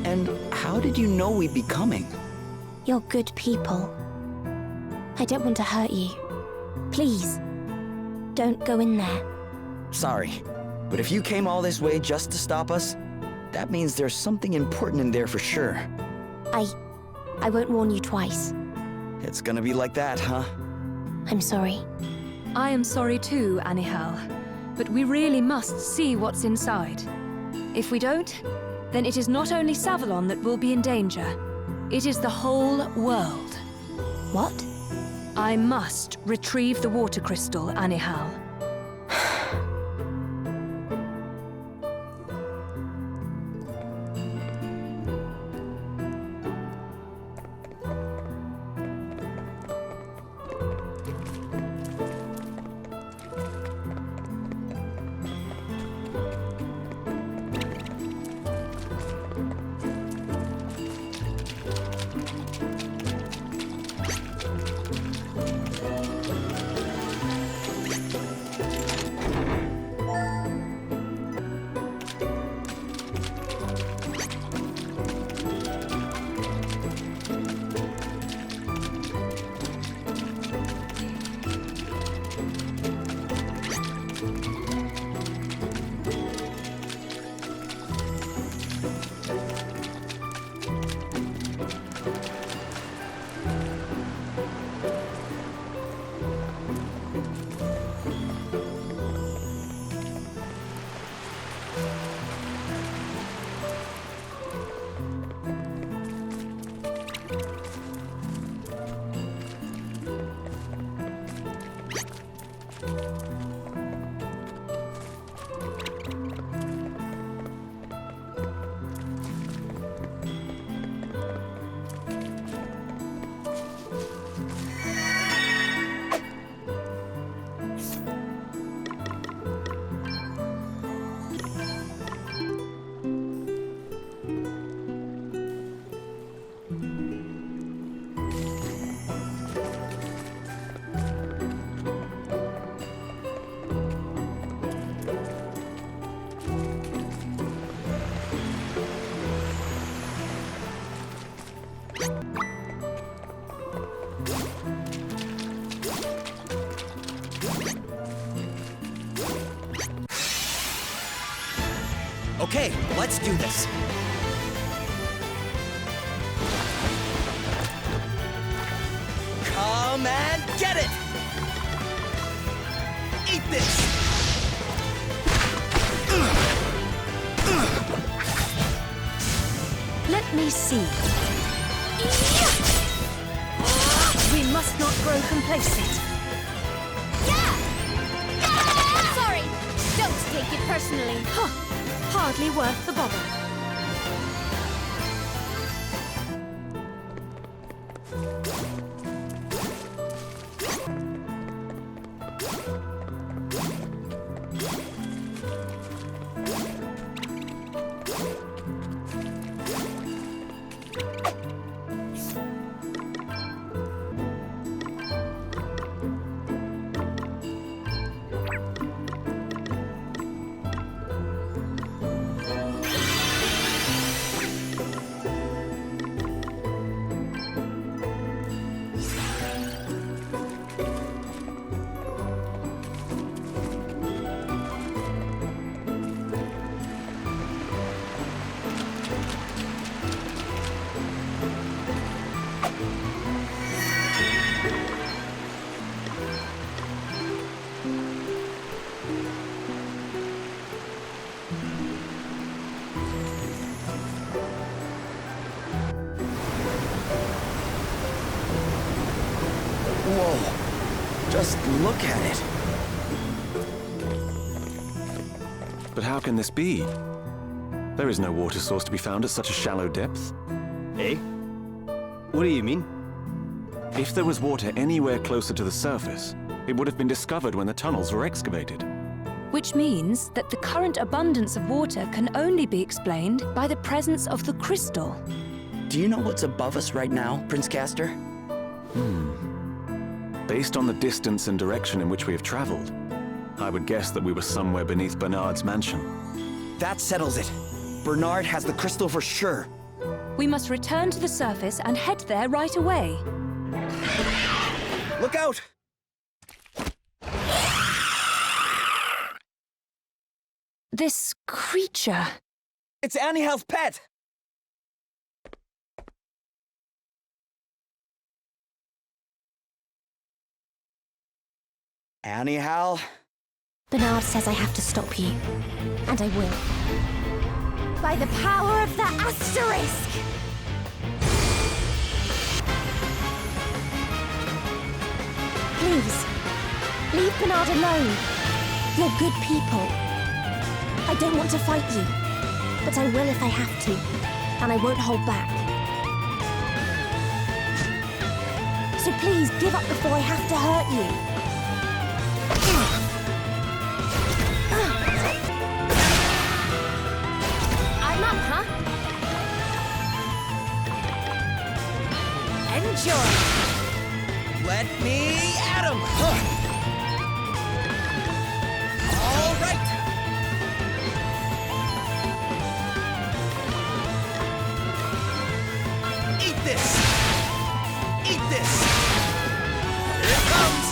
And how did you know we'd be coming? You're good people. I don't want to hurt you. Please, don't go in there. Sorry, but if you came all this way just to stop us, that means there's something important in there for sure. I won't warn you twice. It's gonna be like that, huh? I'm sorry. I am sorry too, Anihal, but we really must see what's inside. If we don't, then it is not only Savalon that will be in danger. It is the whole world. What? I must retrieve the water crystal, Anihal. Okay, let's do this. Come and get it! Eat this! Let me see. We must not grow complacent. Sorry! Don't take it personally. Huh. Hardly worth the bother. Whoa. Just look at it. But how can this be? There is no water source to be found at such a shallow depth. Eh? What do you mean? If there was water anywhere closer to the surface, it would have been discovered when the tunnels were excavated. Which means that the current abundance of water can only be explained by the presence of the crystal. Do you know what's above us right now, Prince Castor? Based on the distance and direction in which we have traveled, I would guess that we were somewhere beneath Bernard's mansion. That settles it. Bernard has the crystal for sure. We must return to the surface and head there right away. Look out! This creature... It's Annie Hal's pet! Annie Hal? Bernard says I have to stop you. And I will. By the power of the asterisk! Please, leave Bernard alone. You're good people. I don't want to fight you, but I will if I have to, and I won't hold back. So please, give up before I have to hurt you. I'm up, huh? Enjoy! Let me at him! All right! Eat this! Eat this! Here it comes!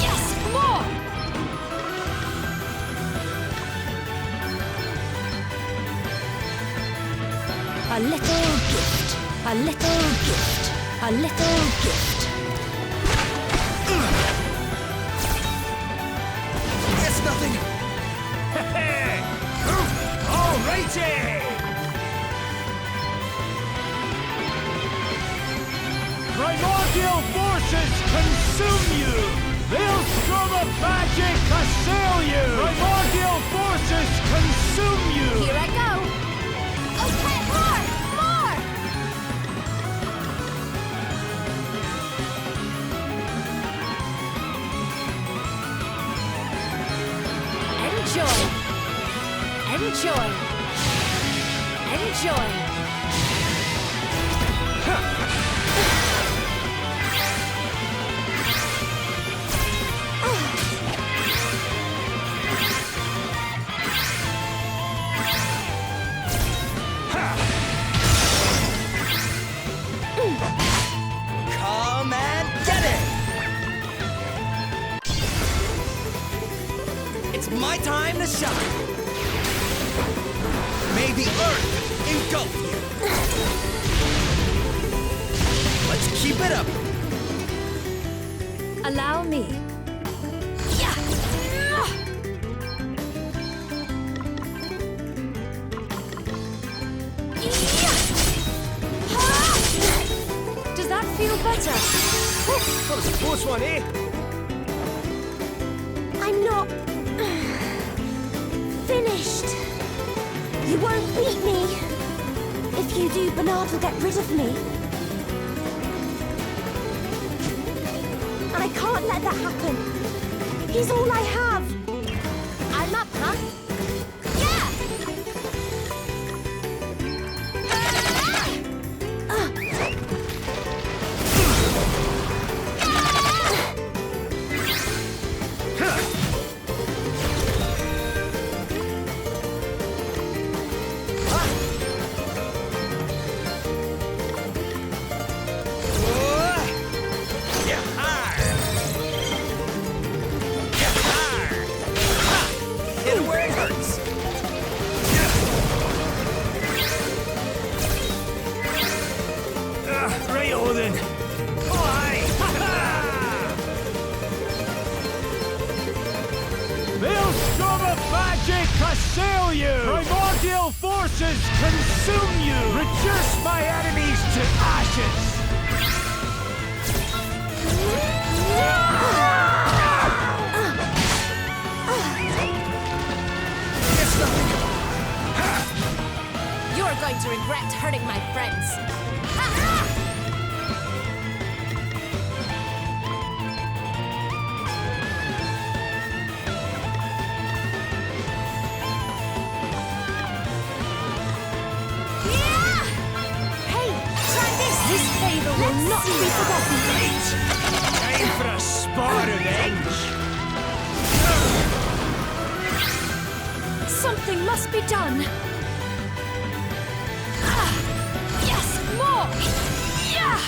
Yes! More! A little gift. A little gift. A little gift. It's nothing! All righty! Primordial forces consume you! Maelstrom of magic assail you! Primordial forces consume you! Here I go. Okay, more! More! Enjoy! Enjoy! Enjoy! shine! May the earth engulf you! Let's keep it up! Allow me. Does that feel better? That was a close one, eh? I'm not finished. You won't beat me. If you do, Bernard will get rid of me. And I can't let that happen. He's all I have. I'm up, huh? Assail you! Primordial forces consume you! Reduce my enemies to ashes! It's nothing! You're going to regret hurting my friends. This favor will not be forgotten. Great! Time for a spar revenge! Something must be done. Yes, more! Yeah!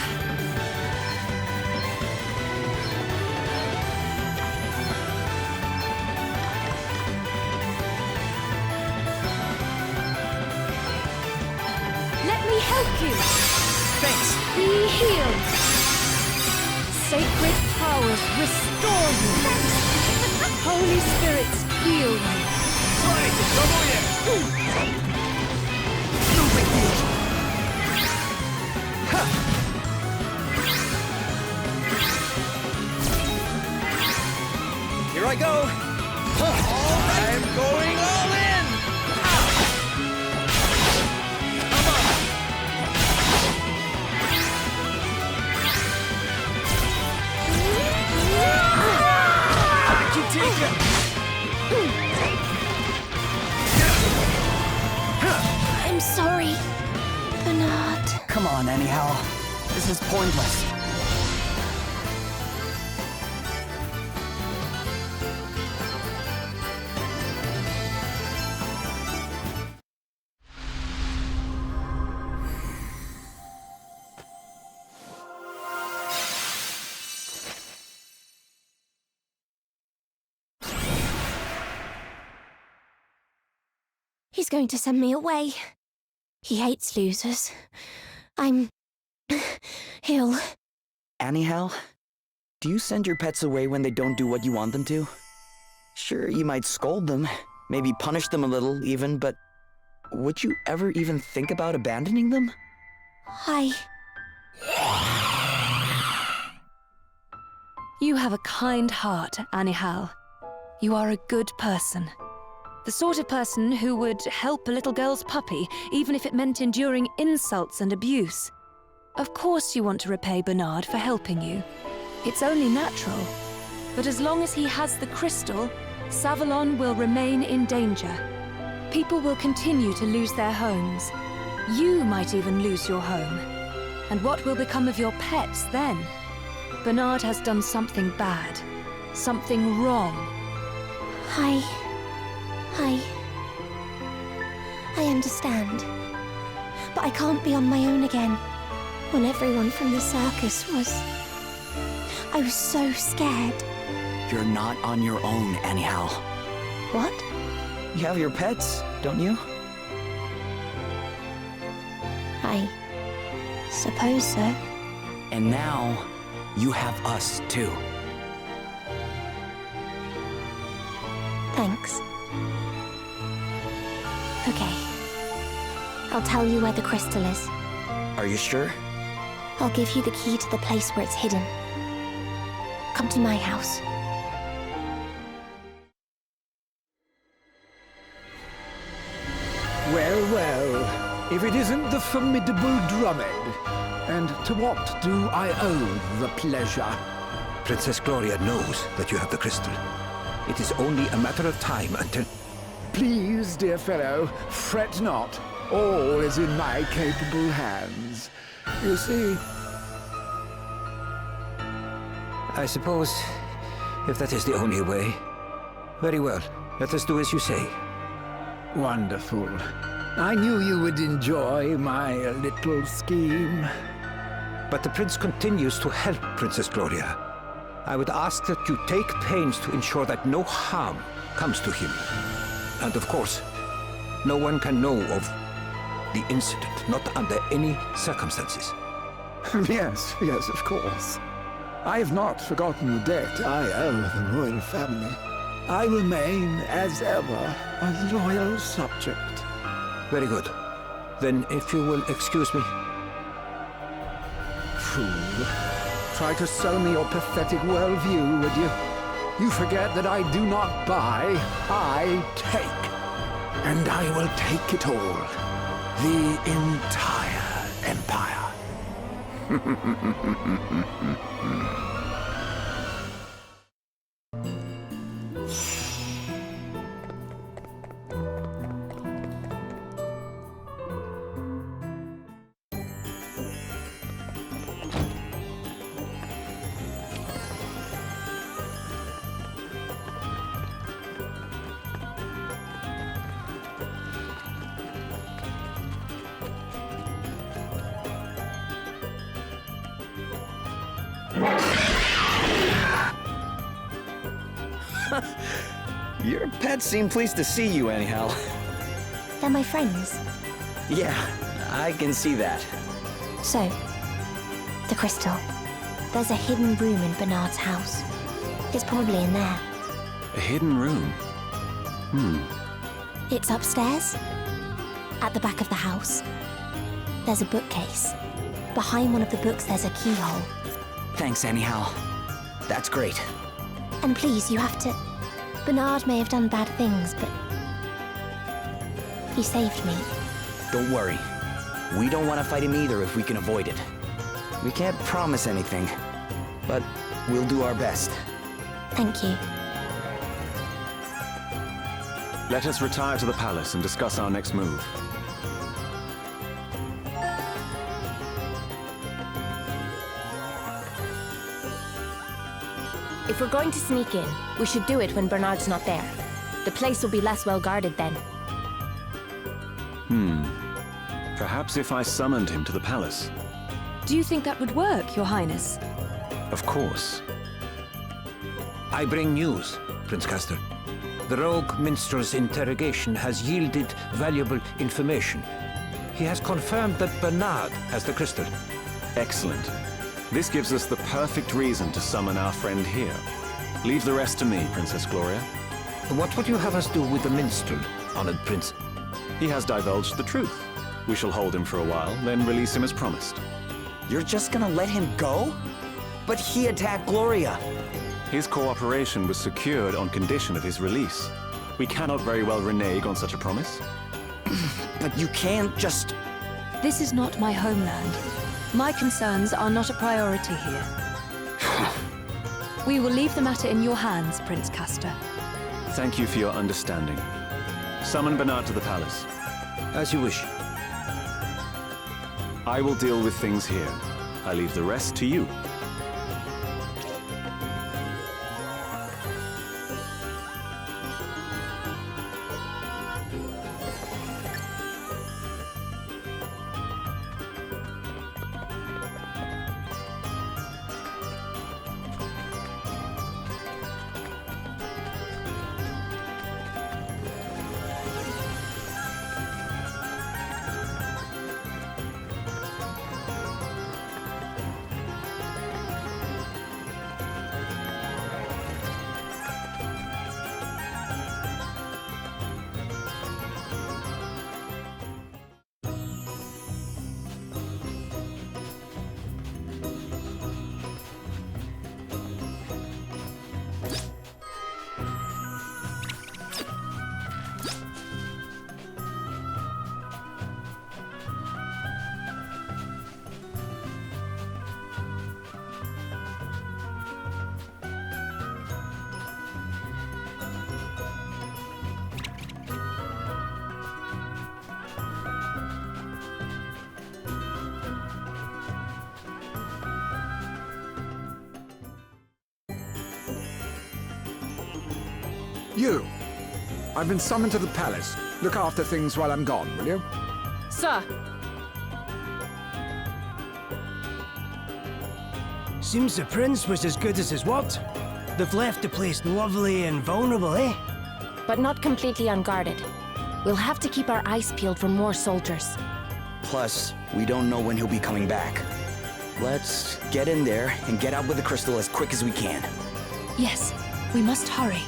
Let me help you. Thanks! Be healed. Sacred powers restore you. Holy spirits heal you. Sorry to trouble you! No big deal! Here I go! All right. I'm going all in! I'm sorry, Bernard. Come on, anyhow. This is pointless. He's going to send me away. He hates losers. He'll... Anyhow, do you send your pets away when they don't do what you want them to? Sure, you might scold them, maybe punish them a little even, but would you ever even think about abandoning them? You have a kind heart, Anihal. You are a good person. The sort of person who would help a little girl's puppy, even if it meant enduring insults and abuse. Of course you want to repay Bernard for helping you. It's only natural. But as long as he has the crystal, Savalon will remain in danger. People will continue to lose their homes. You might even lose your home. And what will become of your pets then? Bernard has done something bad. Something wrong. I understand. But I can't be on my own again. When everyone from the circus was... I was so scared. You're not on your own, anyhow. What? You have your pets, don't you? I suppose so. And now, you have us too. Thanks. Okay. I'll tell you where the crystal is. Are you sure? I'll give you the key to the place where it's hidden. Come to my house. Well, well, if it isn't the formidable Drummond, and to what do I owe the pleasure? Princess Gloria knows that you have the crystal. It is only a matter of time until... Please, dear fellow, fret not. All is in my capable hands. You see... I suppose, if that is the only way. Very well, let us do as you say. Wonderful. I knew you would enjoy my little scheme. But the prince continues to help Princess Gloria. I would ask that you take pains to ensure that no harm comes to him. And of course, no one can know of the incident, not under any circumstances. Yes, yes, of course. I have not forgotten the debt I owe the royal family. I remain, as ever, a loyal subject. Very good. Then, if you will excuse me. Fool. Try to sell me your pathetic worldview, would you? You forget that I do not buy, I take. And I will take it all. The entire empire. Your pets seem pleased to see you anyhow. They're my friends. Yeah, I can see that. So, the crystal. There's a hidden room in Bernard's house. It's probably in there. A hidden room? It's upstairs. At the back of the house. There's a bookcase. Behind one of the books there's a keyhole. Thanks anyhow. That's great. And please, you have to... Bernard may have done bad things, but... he saved me. Don't worry. We don't want to fight him either if we can avoid it. We can't promise anything, but we'll do our best. Thank you. Let us retire to the palace and discuss our next move. If we're going to sneak in, we should do it when Bernard's not there. The place will be less well guarded then. Perhaps if I summoned him to the palace. Do you think that would work, Your Highness? Of course. I bring news, Prince Castor. The rogue minstrel's interrogation has yielded valuable information. He has confirmed that Bernard has the crystal. Excellent. This gives us the perfect reason to summon our friend here. Leave the rest to me, Princess Gloria. What would you have us do with the minstrel, honored prince? He has divulged the truth. We shall hold him for a while, then release him as promised. You're just gonna let him go? But he attacked Gloria. His cooperation was secured on condition of his release. We cannot very well renege on such a promise. But you can't just... This is not my homeland. My concerns are not a priority here. We will leave the matter in your hands, Prince Castor. Thank you for your understanding. Summon Bernard to the palace. As you wish. I will deal with things here. I leave the rest to you. You! I've been summoned to the palace. Look after things while I'm gone, will you? Sir! Seems the prince was as good as his word. They've left the place lovely and vulnerable, eh? But not completely unguarded. We'll have to keep our eyes peeled for more soldiers. Plus, we don't know when he'll be coming back. Let's get in there and get out with the crystal as quick as we can. Yes, we must hurry.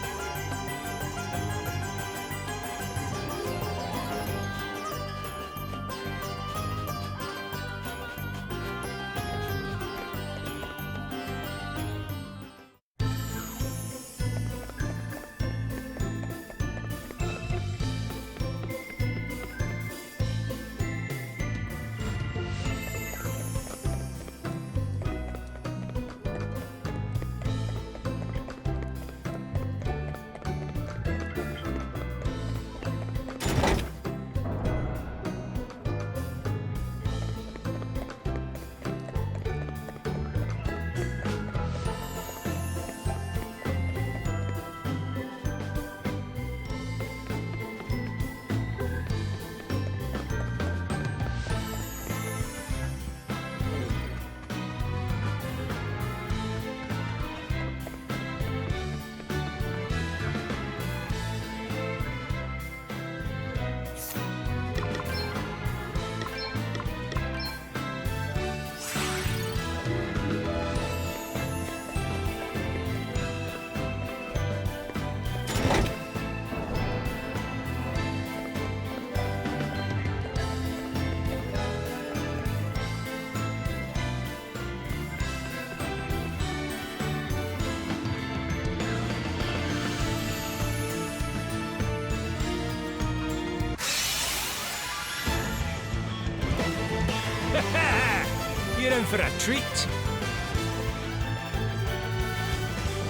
You're in for a treat.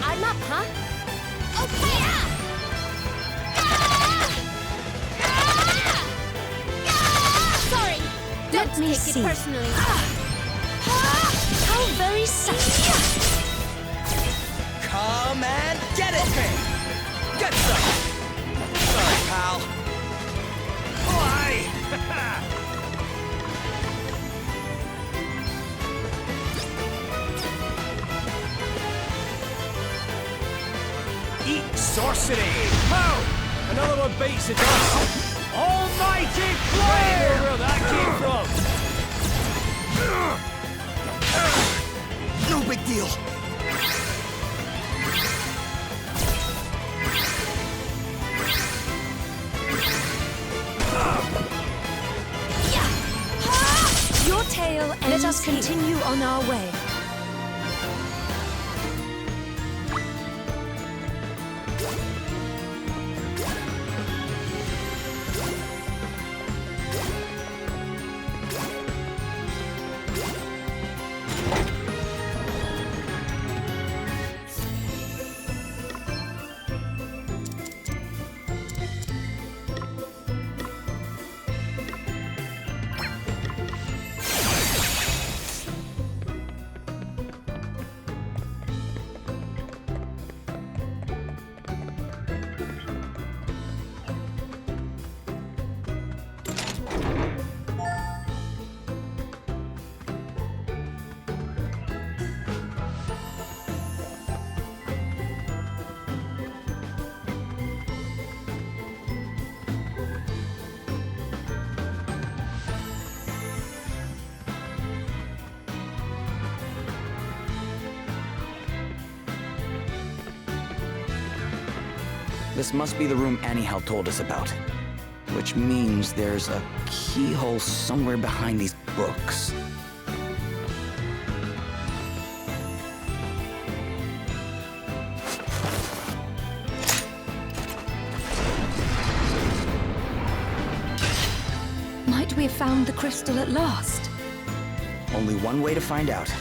I'm up, huh? Okay! Sorry! Let Don't me take see. it personally. How very subtle. Come and get it! Okay. Get some! Sorry, pal. Why? Eat sorcery! Pow! Another one bites the dust! Almighty flame! Where that came from! No big deal. Your tale ends. Let us here. continue on our way. This must be the room Anyhow told us about. Which means there's a keyhole somewhere behind these books. Might we have found the crystal at last? Only one way to find out.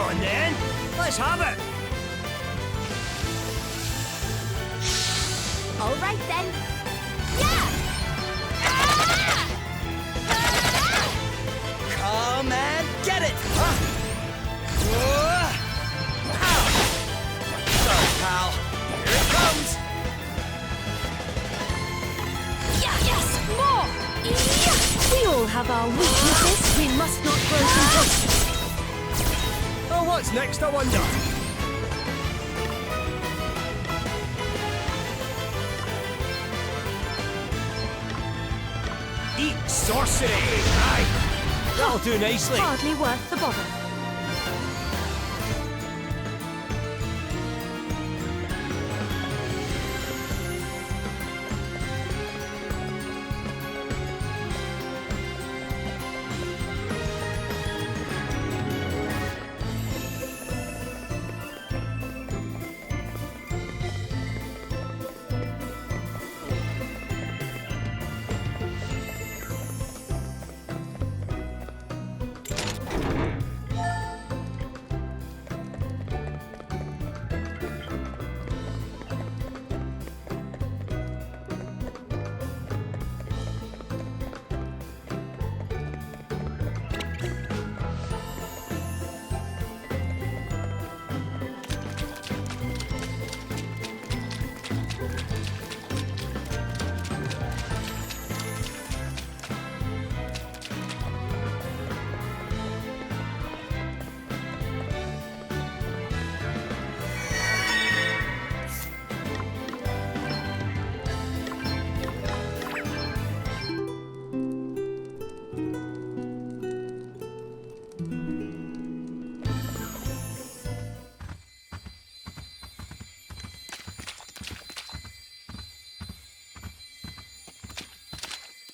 on then. Let's have it. All right then. Yeah! Come and get it! Sorry, pal. Here it comes! Yeah, yes! More! Yeah! We all have our weaknesses. We must not grow complacent. Oh, what's next, I wonder? Eat sorcery! Aye! That'll do nicely. Hardly worth the bother.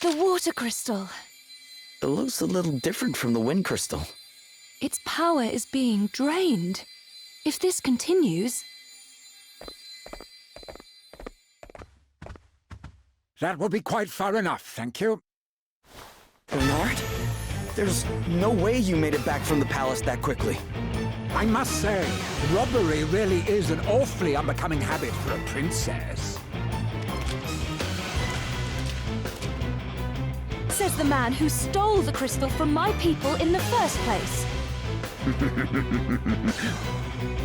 The water crystal. It looks a little different from the wind crystal. Its power is being drained. If this continues... That will be quite far enough, thank you. Bernard? There's no way you made it back from the palace that quickly. I must say, robbery really is an awfully unbecoming habit for a princess. Says the man who stole the crystal from my people in the first place.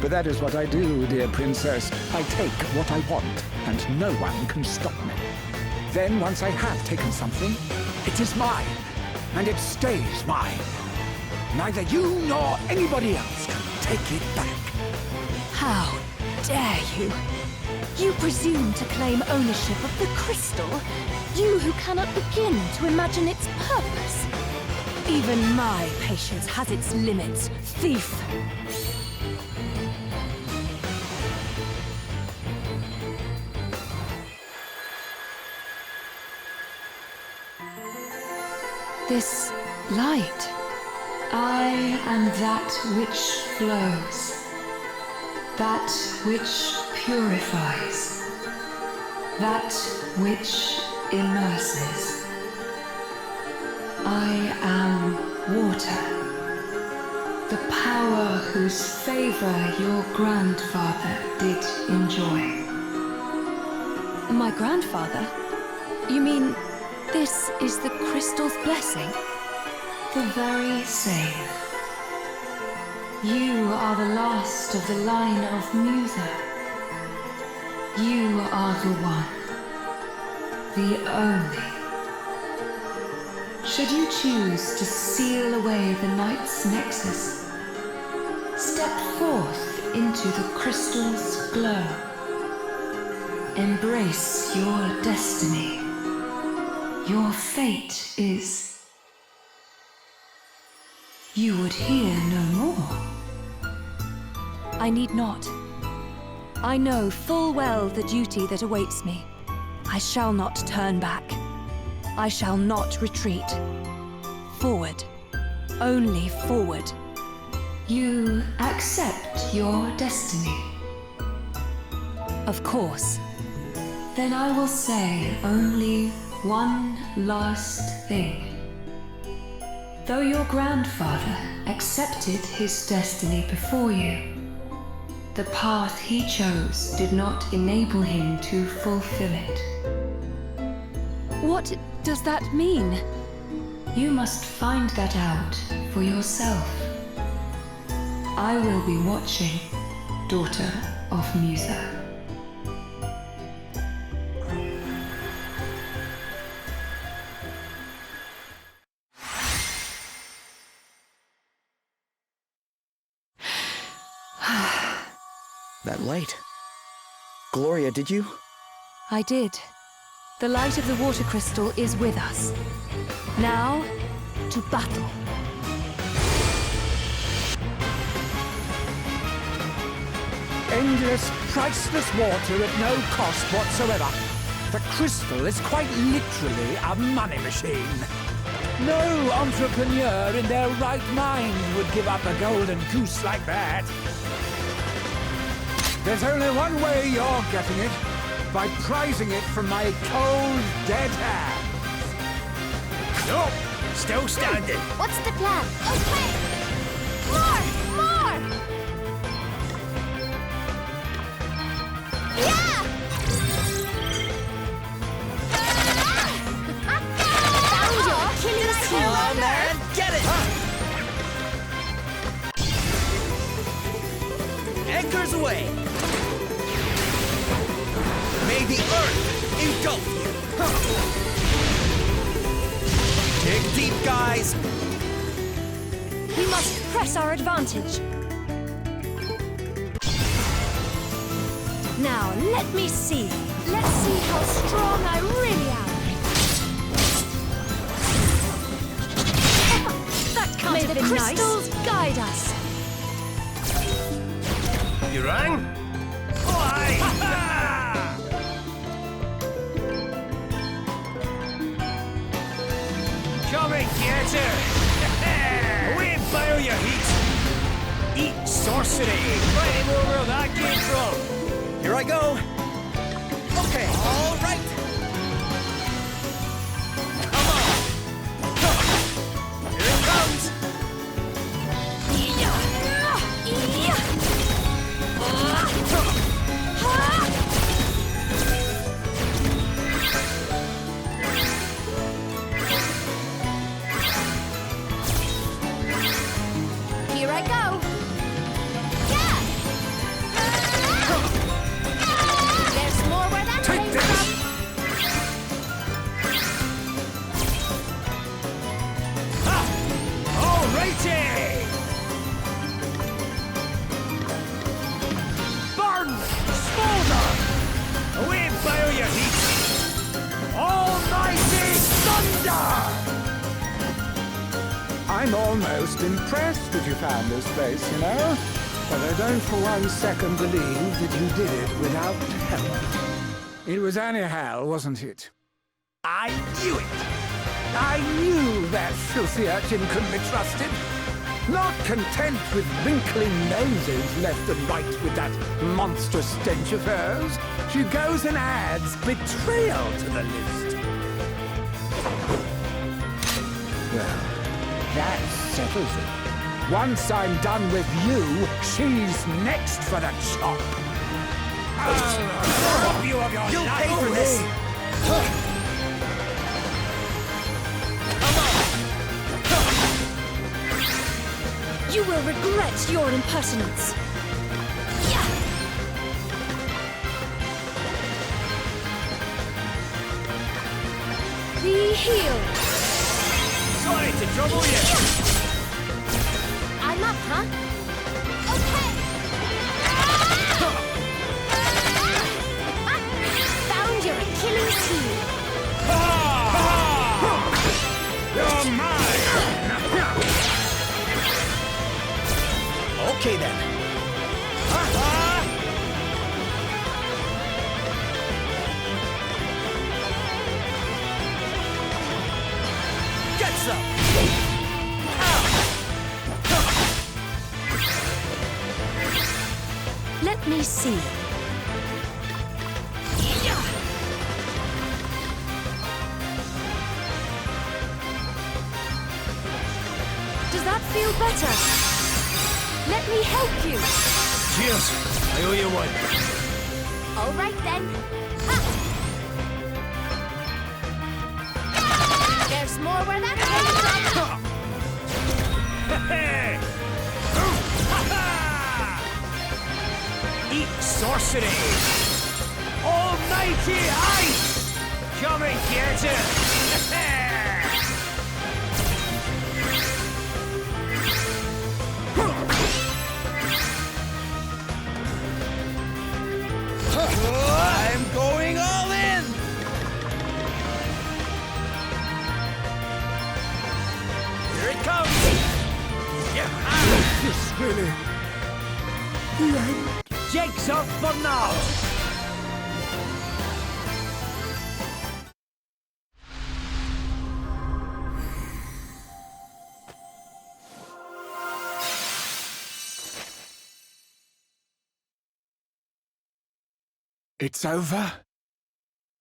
But that is what I do, dear princess. I take what I want, and no one can stop me. Then, once I have taken something, it is mine, and it stays mine. Neither you nor anybody else can take it back. How dare you? You presume to claim ownership of the crystal? You who cannot begin to imagine its purpose? Even my patience has its limits, thief! This light. I am that which flows, that which purifies, that which immerses. I am water, the power whose favor your grandfather did enjoy. My grandfather? You mean this is the crystal's blessing? The very same. You are the last of the line of Musa. You are the one, the only. Should you choose to seal away the night's nexus, step forth into the crystal's glow. Embrace your destiny. Your fate is... You would hear no more. I need not. I know full well the duty that awaits me. I shall not turn back. I shall not retreat. Forward. Only forward. You accept your destiny? Of course. Then I will say only one last thing. Though your grandfather accepted his destiny before you, the path he chose did not enable him to fulfill it. What does that mean? You must find that out for yourself. I will be watching, daughter of Musa. That light. Gloria, did you? I did. The light of the water crystal is with us. Now, to battle. Endless, priceless water at no cost whatsoever. The crystal is quite literally a money machine. No entrepreneur in their right mind would give up a golden goose like that. There's only one way you're getting it. By prizing it from my cold, dead hand. Nope, still standing. What's the plan? Okay! More! More! Yeah! Found your Achilles heel! Come on, man! Get it! Anchors away! May the earth engulf you! Dig deep, guys! We must press our advantage. Now, let me see. Let's see how strong I really am. That can't have been nice. May the crystals guide us. You rang? Why? Come and get her! Away and boil your heat! Eat sorcery! Right over where that came from! Here I go! Okay, all right! Come on! Here it comes! Here I go. There's more where that came from. All righty! Burn! Smolder! Away and boil your heat! Almighty thunder! I'm almost impressed that you found this place, you know. But I don't for 1 second believe that you did it without help. It was anyhow, wasn't it? I knew it! I knew that filthy urchin couldn't be trusted. Not content with wrinkling noses left and right with that monstrous stench of hers, she goes and adds betrayal to the list. Well, that settles it. Once I'm done with you, she's next for the chop. Rob you of your You'll life. pay for this! You will regret your impertinence. Be healed. Sorry to trouble you. I'm up, huh? Okay! Found your Achilles heel. You're mine! Okay then. Get some! Let me see. that feel better? Let me help you. Cheers. I owe you one. All right then. There's more where that came from. Eat sorcery! Almighty ice! Come and get it! I'm going all in! Here it comes! Yeah! It's really the end. Jigs up for now! It's over?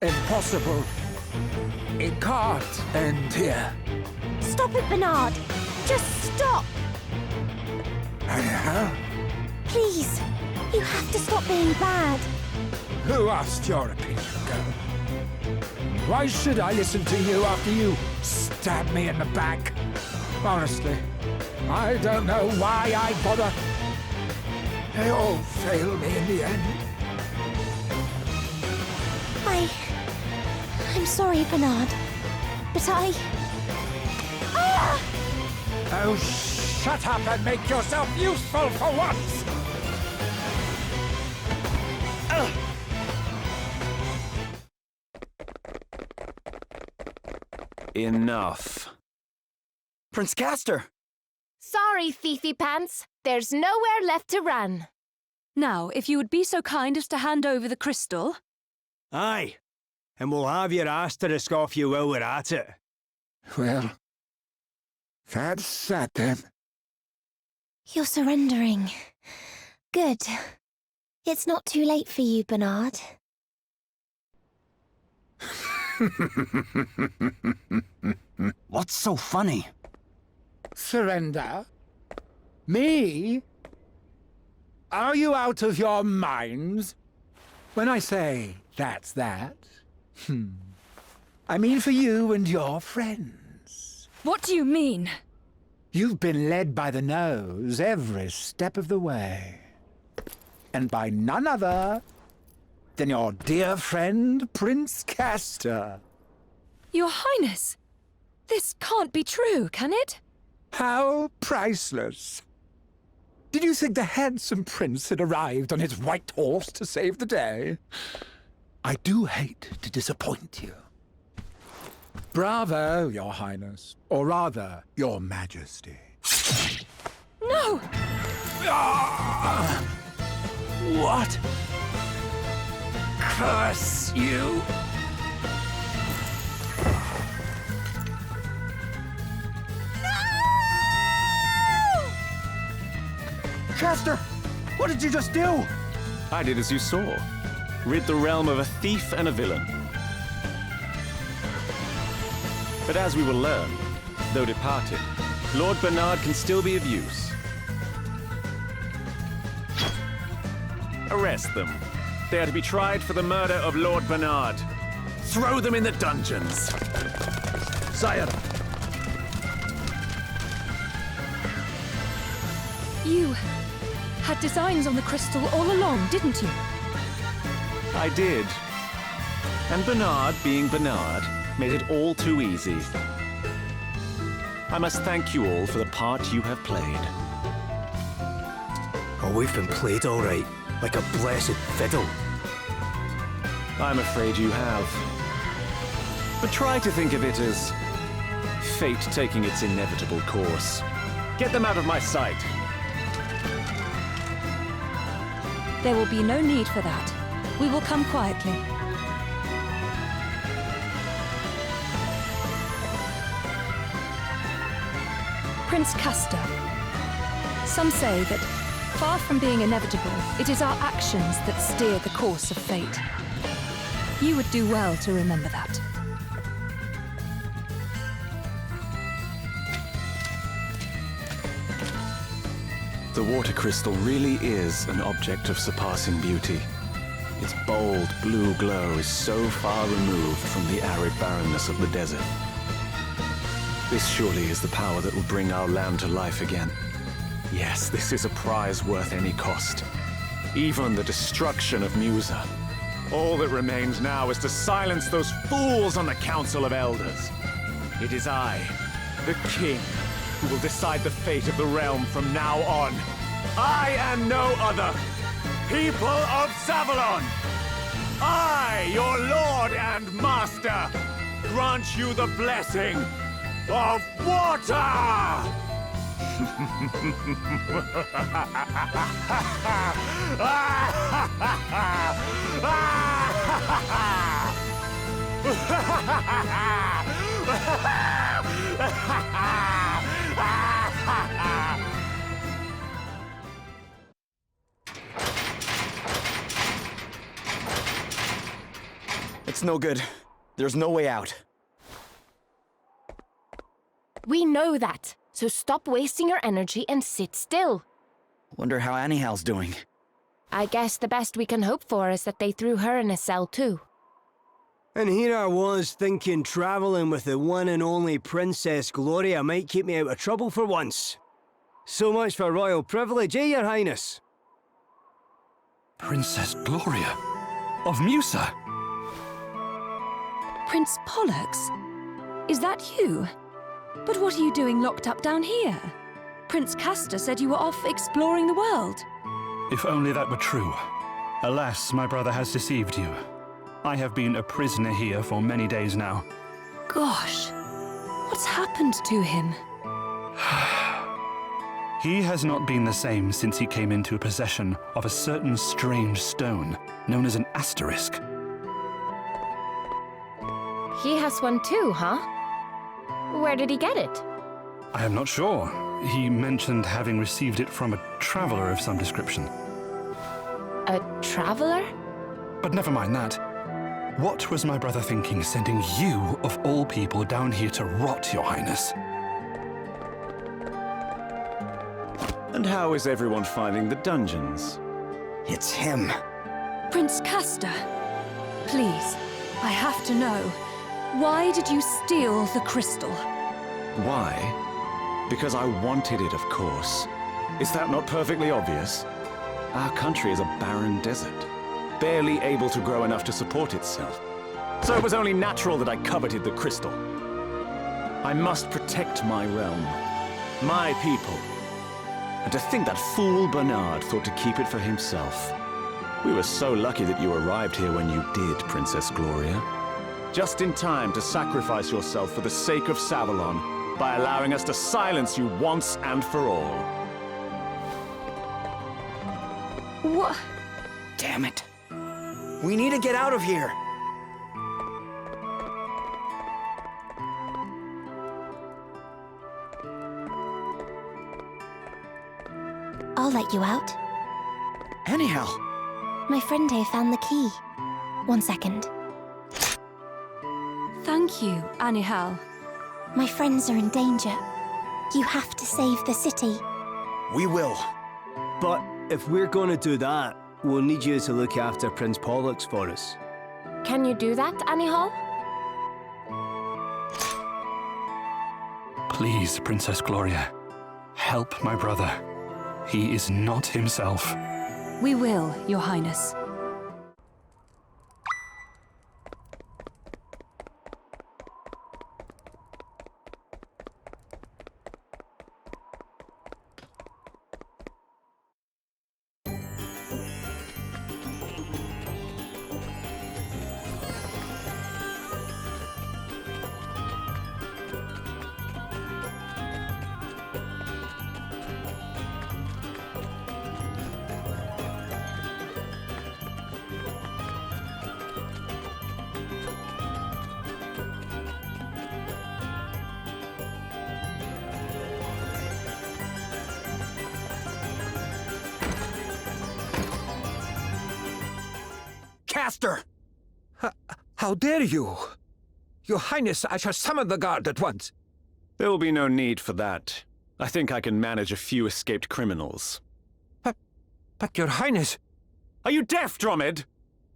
Impossible. It can't end here. Stop it, Bernard. Just stop. Please. You have to stop being bad. Who asked your opinion, girl? Why should I listen to you after you stab me in the back? Honestly, I don't know why I bother. They all fail me in the end. I'm sorry, Bernard. But I... Ah! Oh, shut up and make yourself useful for once! Enough. Prince Castor! Sorry, Fifi Pants. There's nowhere left to run. Now, if you would be so kind as to hand over the crystal. Aye, and we'll have your asterisk off you while we're at it. Well, that's that then. You're surrendering. Good. It's not too late for you, Bernard. What's so funny? Surrender? Me? Are you out of your minds? When I say that's that, I mean for you and your friends. What do you mean? You've been led by the nose every step of the way. And by none other than your dear friend, Prince Castor. Your Highness, this can't be true, can it? How priceless. Did you think the handsome prince had arrived on his white horse to save the day? I do hate to disappoint you. Bravo, Your Highness. Or rather, Your Majesty. No! What? Curse you! Castor, what did you just do? I did as you saw. Rid the realm of a thief and a villain. But as we will learn, though departed, Lord Bernard can still be of use. Arrest them. They are to be tried for the murder of Lord Bernard. Throw them in the dungeons. Sire. You had designs on the crystal all along, didn't you? I did. And Bernard, being Bernard, made it all too easy. I must thank you all for the part you have played. Oh, we've been played all right, like a blessed fiddle. I'm afraid you have. But try to think of it as fate taking its inevitable course. Get them out of my sight. There will be no need for that. We will come quietly. Prince Castor. Some say that, far from being inevitable, it is our actions that steer the course of fate. You would do well to remember that. The water crystal really is an object of surpassing beauty. Its bold blue glow is so far removed from the arid barrenness of the desert. This surely is the power that will bring our land to life again. Yes, this is a prize worth any cost. Even the destruction of Musa. All that remains now is to silence those fools on the Council of Elders. It is I, the King, who will decide the fate of the realm from now on. I and no other. People of Savalon! I, your lord and master, grant you the blessing of water! It's no good. There's no way out. We know that, so stop wasting your energy and sit still. Wonder how Anihal's doing. I guess the best we can hope for is that they threw her in a cell too. And here I was thinking traveling with the one and only Princess Gloria might keep me out of trouble for once. So much for royal privilege, eh, Your Highness? Princess Gloria? Of Musa? Prince Pollux? Is that you? But what are you doing locked up down here? Prince Castor said you were off exploring the world. If only that were true. Alas, my brother has deceived you. I have been a prisoner here for many days now. Gosh, what's happened to him? He has not been the same since he came into possession of a certain strange stone known as an asterisk. He has one too, huh? Where did he get it? I am not sure. He mentioned having received it from a traveler of some description. A traveler? But never mind that. What was my brother thinking, sending you, of all people, down here to rot, Your Highness? And how is everyone finding the dungeons? It's him. Prince Castor, please, I have to know. Why did you steal the crystal? Why? Because I wanted it, of course. Is that not perfectly obvious? Our country is a barren desert, barely able to grow enough to support itself. So it was only natural that I coveted the crystal. I must protect my realm, my people. And to think that fool Bernard thought to keep it for himself. We were so lucky that you arrived here when you did, Princess Gloria. Just in time to sacrifice yourself for the sake of Savalon by allowing us to silence you once and for all. What? Damn it. We need to get out of here. I'll let you out. Anyhow. My friend here found the key. 1 second. Thank you, Anihal. My friends are in danger. You have to save the city. We will. But if we're gonna do that, we'll need you to look after Prince Pollux for us. Can you do that, Anihal? Please, Princess Gloria, help my brother. He is not himself. We will, Your Highness. Castor! How dare you? Your Highness, I shall summon the guard at once. There will be no need for that. I think I can manage a few escaped criminals. But, Your Highness... Are you deaf, Dromed?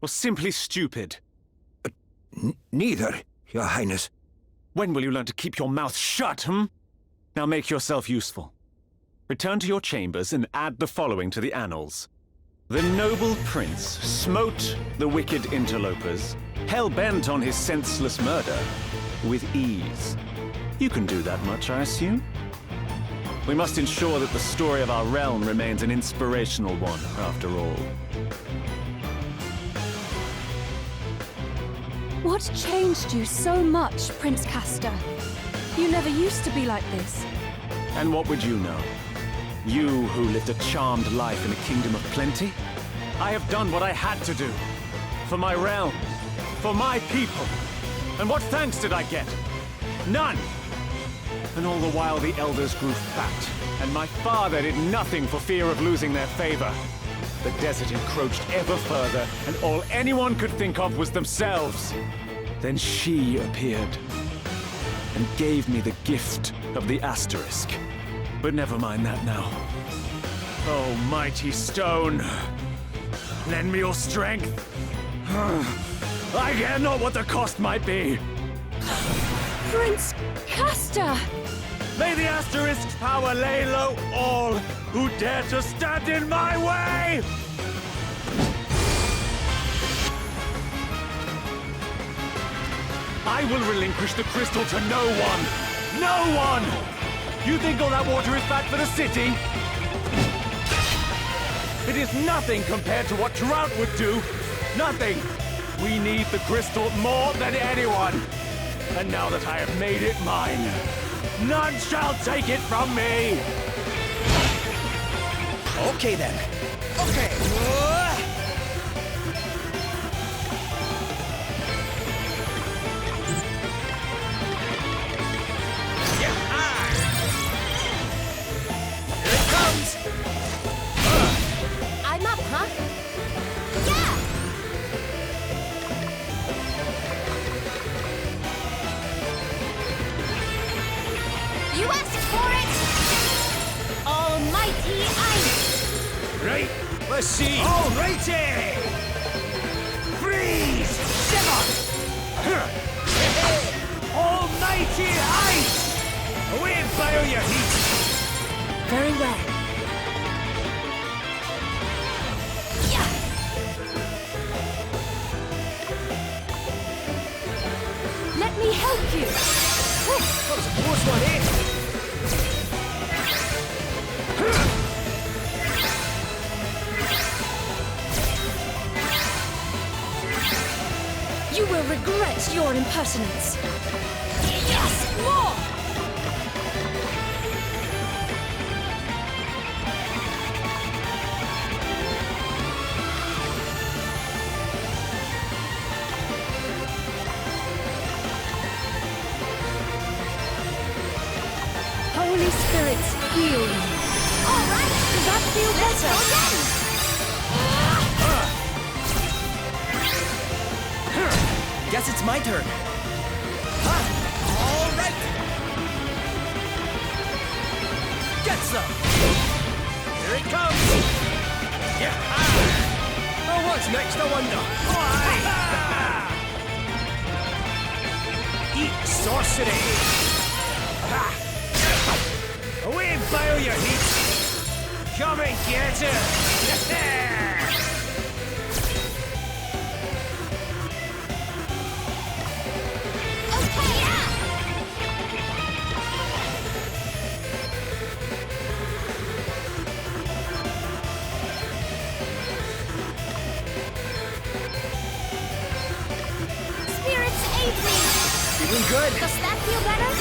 Or simply stupid? Neither, Your Highness. When will you learn to keep your mouth shut, Now make yourself useful. Return to your chambers and add the following to the annals. The noble prince smote the wicked interlopers, hell-bent on his senseless murder, with ease. You can do that much, I assume? We must ensure that the story of our realm remains an inspirational one, after all. What changed you so much, Prince Castor? You never used to be like this. And what would you know? You who lived a charmed life in a kingdom of plenty? I have done what I had to do. For my realm. For my people. And what thanks did I get? None! And all the while the elders grew fat, and my father did nothing for fear of losing their favor. The desert encroached ever further, and all anyone could think of was themselves. Then she appeared, and gave me the gift of the asterisk. But never mind that now. Oh, mighty stone, lend me your strength. I care not what the cost might be. Prince Castor! May the asterisk's power lay low all who dare to stand in my way! I will relinquish the crystal to no one! No one! You think all that water is bad for the city? It is nothing compared to what drought would do. Nothing! We need the crystal more than anyone! And now that I have made it mine, none shall take it from me! Okay then. Okay. Here it comes! I'm up, huh? You asked for it! Almighty Ice! Right, let's see. Alrighty! Freeze! Shiver! Almighty Ice! Away and fire your heat! Very well. Let me help you! That was a close one, eh? You will regret your impertinence. Yes! More! Holy spirits, heal me. All right! Does that feel better? Guess it's my turn. All right. Get some. Here it comes. Yeah. Oh, what's next, I wonder? Eat sorcery. Away and fire your heat. Come and get it. Feeling good? Does that feel better?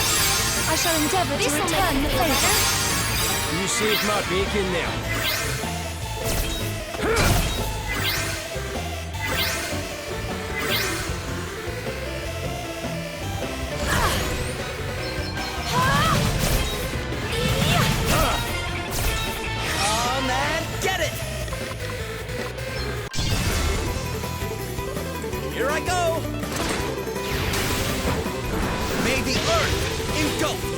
I shall endeavor to This'll return make the me feel favor. You saved my bacon there. Oh man, get it! Here I go! May the earth engulf you!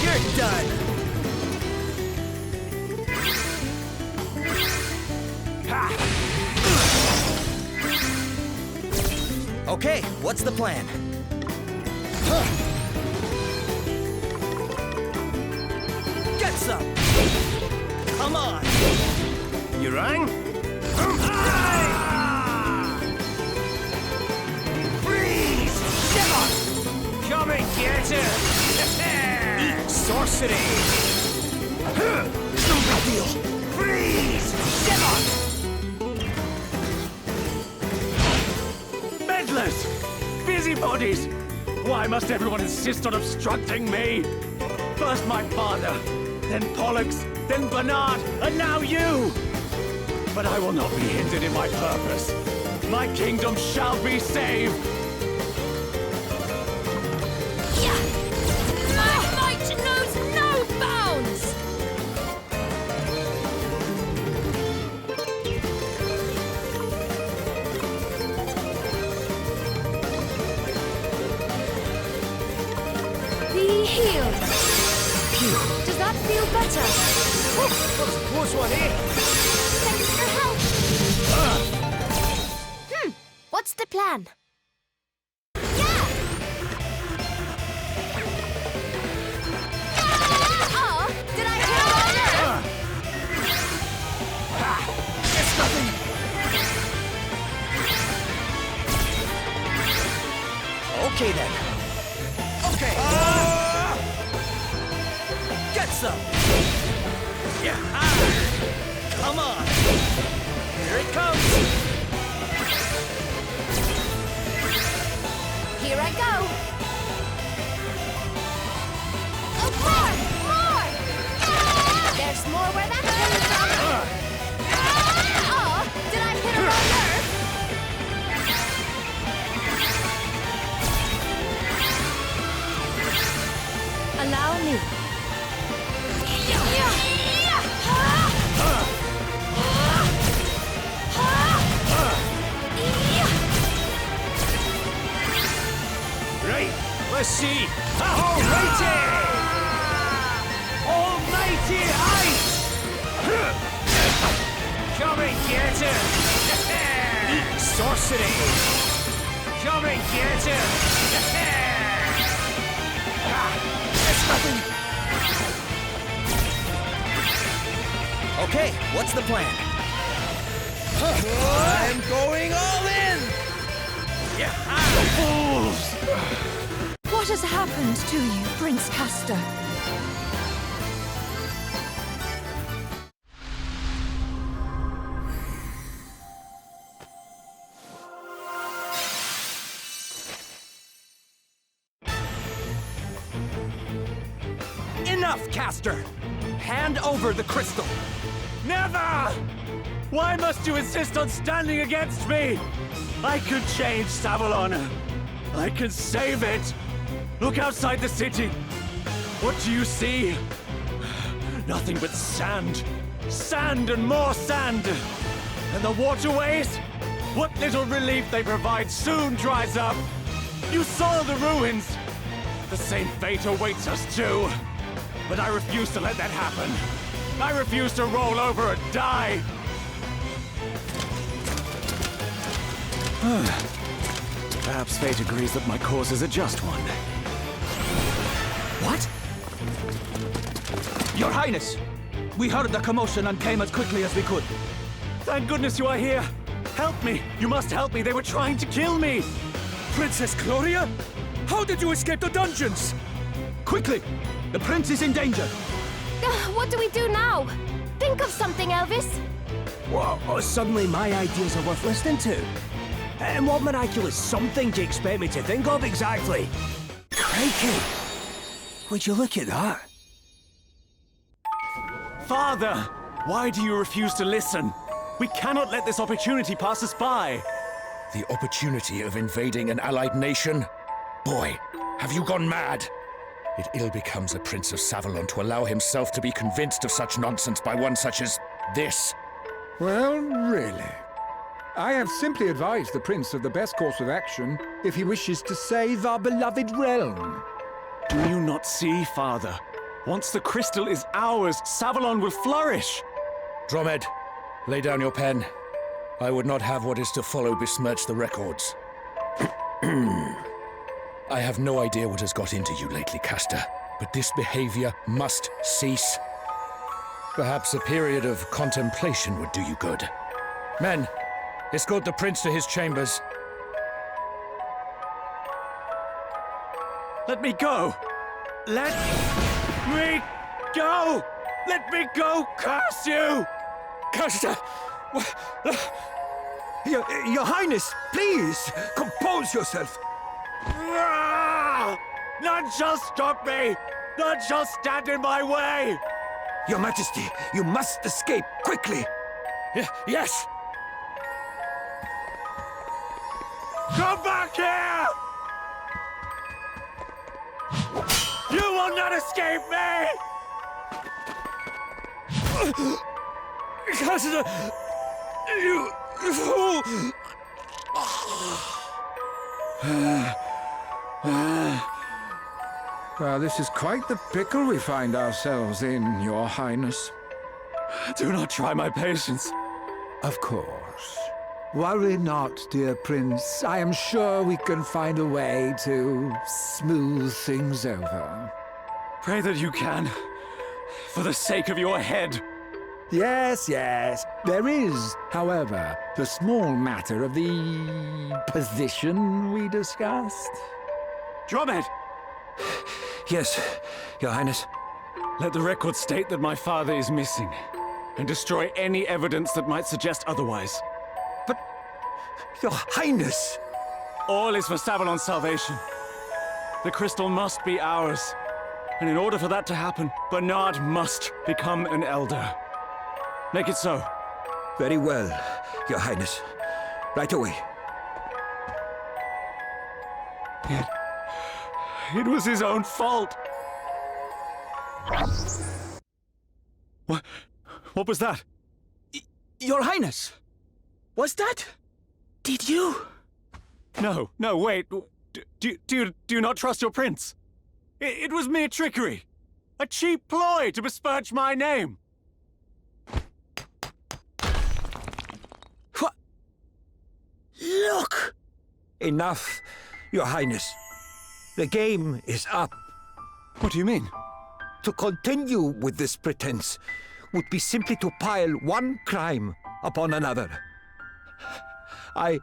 You're done! Okay, what's the plan? Get some! Come on! You rang? Freeze! Shiver! Come and get it! Eat sorcery! No big deal! Freeze! Shiver! Meddlers! Busybodies! Why must everyone insist on obstructing me? First my father, then Pollux, then Bernard, and now you! But I will not be hindered in my purpose. My kingdom shall be saved! My might knows no bounds! Be healed. Does that feel better? That was a close one, eh? Thanks for help. What's the plan? Oh, did I hit a wrong It's nothing! Okay then. Okay. Get some! Yeah! Come on! Here it comes! Here I go. Oh, more! There's more where that came from. Oh, did I hit a wrong nerve? Allow me. Right, let's see. Almighty! Almighty ice! Come and get it! Eat sorcery! Come and get it! It's nothing! Okay, what's the plan? I'm going all in! Fools! What has happened to you, Prince Castor? Enough, Castor! Hand over the crystal! Never! Why must you insist on standing against me? I could change Savalon. I can save it. Look outside the city. What do you see? Nothing but sand. Sand and more sand. And the waterways? What little relief they provide soon dries up. You saw the ruins. The same fate awaits us too. But I refuse to let that happen. I refuse to roll over and die. Perhaps fate agrees that my cause is a just one. What? Your Highness! We heard the commotion and came as quickly as we could. Thank goodness you are here. Help me. You must help me. They were trying to kill me. Princess Gloria? How did you escape the dungeons? Quickly! The prince is in danger! What do we do now? Think of something, Elvis. What? Suddenly my ideas are worth listening to? And what miraculous something do you expect me to think of exactly? Crikey! Would you look at that? Father, why do you refuse to listen? We cannot let this opportunity pass us by. The opportunity of invading an allied nation? Boy, have you gone mad? It ill becomes a Prince of Savalon to allow himself to be convinced of such nonsense by one such as this. Well, really. I have simply advised the Prince of the best course of action if he wishes to save our beloved realm. Do you not see, Father? Once the crystal is ours, Savalon will flourish. Dromed, lay down your pen. I would not have what is to follow besmirch the records. I have no idea what has got into you lately, Castor, but this behavior must cease. Perhaps a period of contemplation would do you good. Men, escort the prince to his chambers. Let me go! Let me go! Let me go, curse you! Castor! Your Highness, please, compose yourself. Ah! None shall stop me! None shall stand in my way! Your Majesty, you must escape quickly. Yes! Come back here! You will not escape me! Castor! You fool! Well, this is quite the pickle we find ourselves in, Your Highness. Do not try my patience. Of course. Worry not, dear Prince. I am sure we can find a way to smooth things over. Pray that you can, for the sake of your head. Yes, yes. There is, however, the small matter of the position we discussed. Dromed! Yes, Your Highness. Let the record state that my father is missing, and destroy any evidence that might suggest otherwise. But, Your Highness! All is for Savalon's salvation. The crystal must be ours. And in order for that to happen, Bernard must become an elder. Make it so. Very well, Your Highness. Right away. It was his own fault. What was that? Your Highness! Was that? Did you? No, wait. Do you not trust your prince? It was mere trickery. A cheap ploy to besmirch my name. What? Look! Enough, Your Highness. The game is up. What do you mean? To continue with this pretense would be simply to pile one crime upon another. I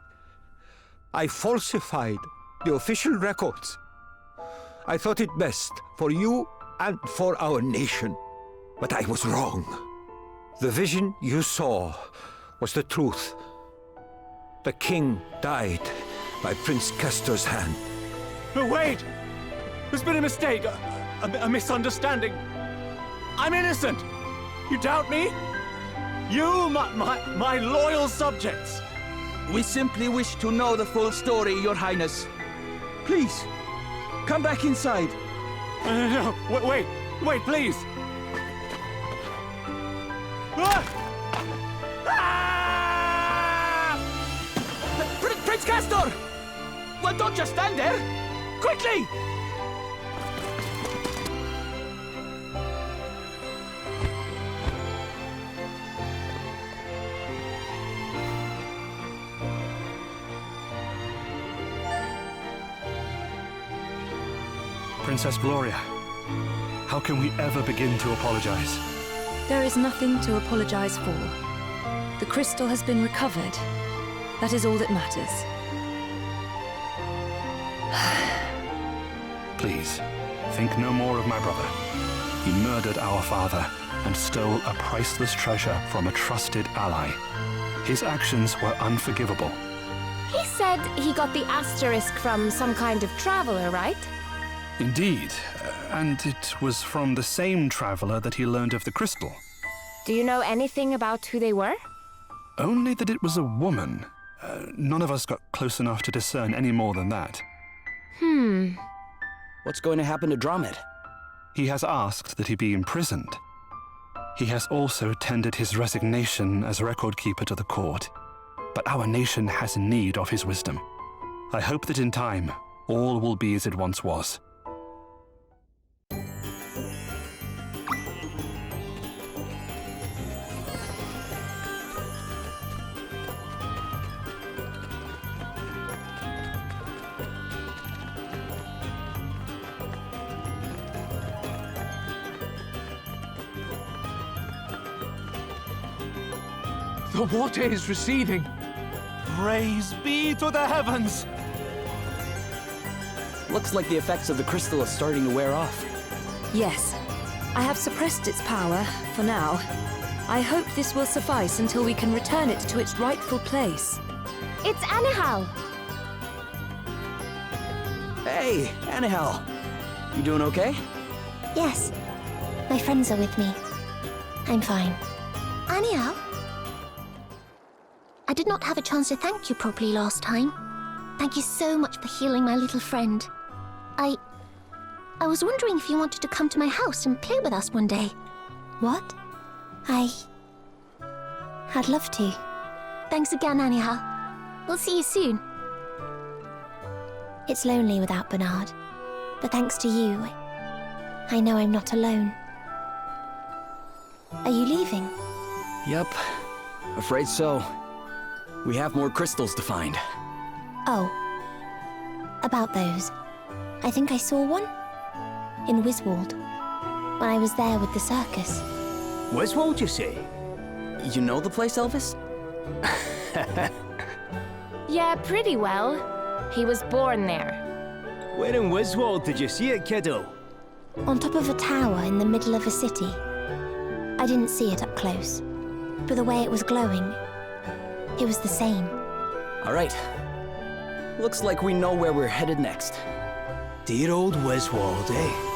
falsified the official records. I thought it best for you and for our nation, but I was wrong. The vision you saw was the truth. The king died by Prince Castor's hand. No, wait! There's been a mistake, a misunderstanding. I'm innocent! You doubt me? You, my loyal subjects! We simply wish to know the full story, Your Highness. Please, come back inside. No, wait, please! Prince Castor! Well, don't just stand there! Quickly! Princess Gloria, how can we ever begin to apologize? There is nothing to apologize for. The crystal has been recovered. That is all that matters. Please, think no more of my brother. He murdered our father and stole a priceless treasure from a trusted ally. His actions were unforgivable. He said he got the asterisk from some kind of traveler, right? Indeed, and it was from the same traveler that he learned of the crystal. Do you know anything about who they were? Only that it was a woman. None of us got close enough to discern any more than that. What's going to happen to Dromed? He has asked that he be imprisoned. He has also tendered his resignation as record keeper to the court. But our nation has need of his wisdom. I hope that in time, all will be as it once was. The water is receding. Praise be to the heavens! Looks like the effects of the crystal are starting to wear off. Yes. I have suppressed its power, for now. I hope this will suffice until we can return it to its rightful place. It's Anihal! Hey, Anihal. You doing okay? Yes. My friends are with me. I'm fine. Anihal? I did not have a chance to thank you properly last time. Thank you so much for healing my little friend. I was wondering if you wanted to come to my house and play with us one day. What? I'd love to. Thanks again, Anihal. We'll see you soon. It's lonely without Bernard. But thanks to you, I know I'm not alone. Are you leaving? Yup. Afraid so. We have more crystals to find. Oh. About those. I think I saw one. In Wiswald. When I was there with the circus. Wiswald, you say? You know the place, Elvis? Yeah, pretty well. He was born there. Where in Wiswald did you see it, kiddo? On top of a tower in the middle of a city. I didn't see it up close. But the way it was glowing, it was the same. All right. Looks like we know where we're headed next. Dear old Wiswald, eh?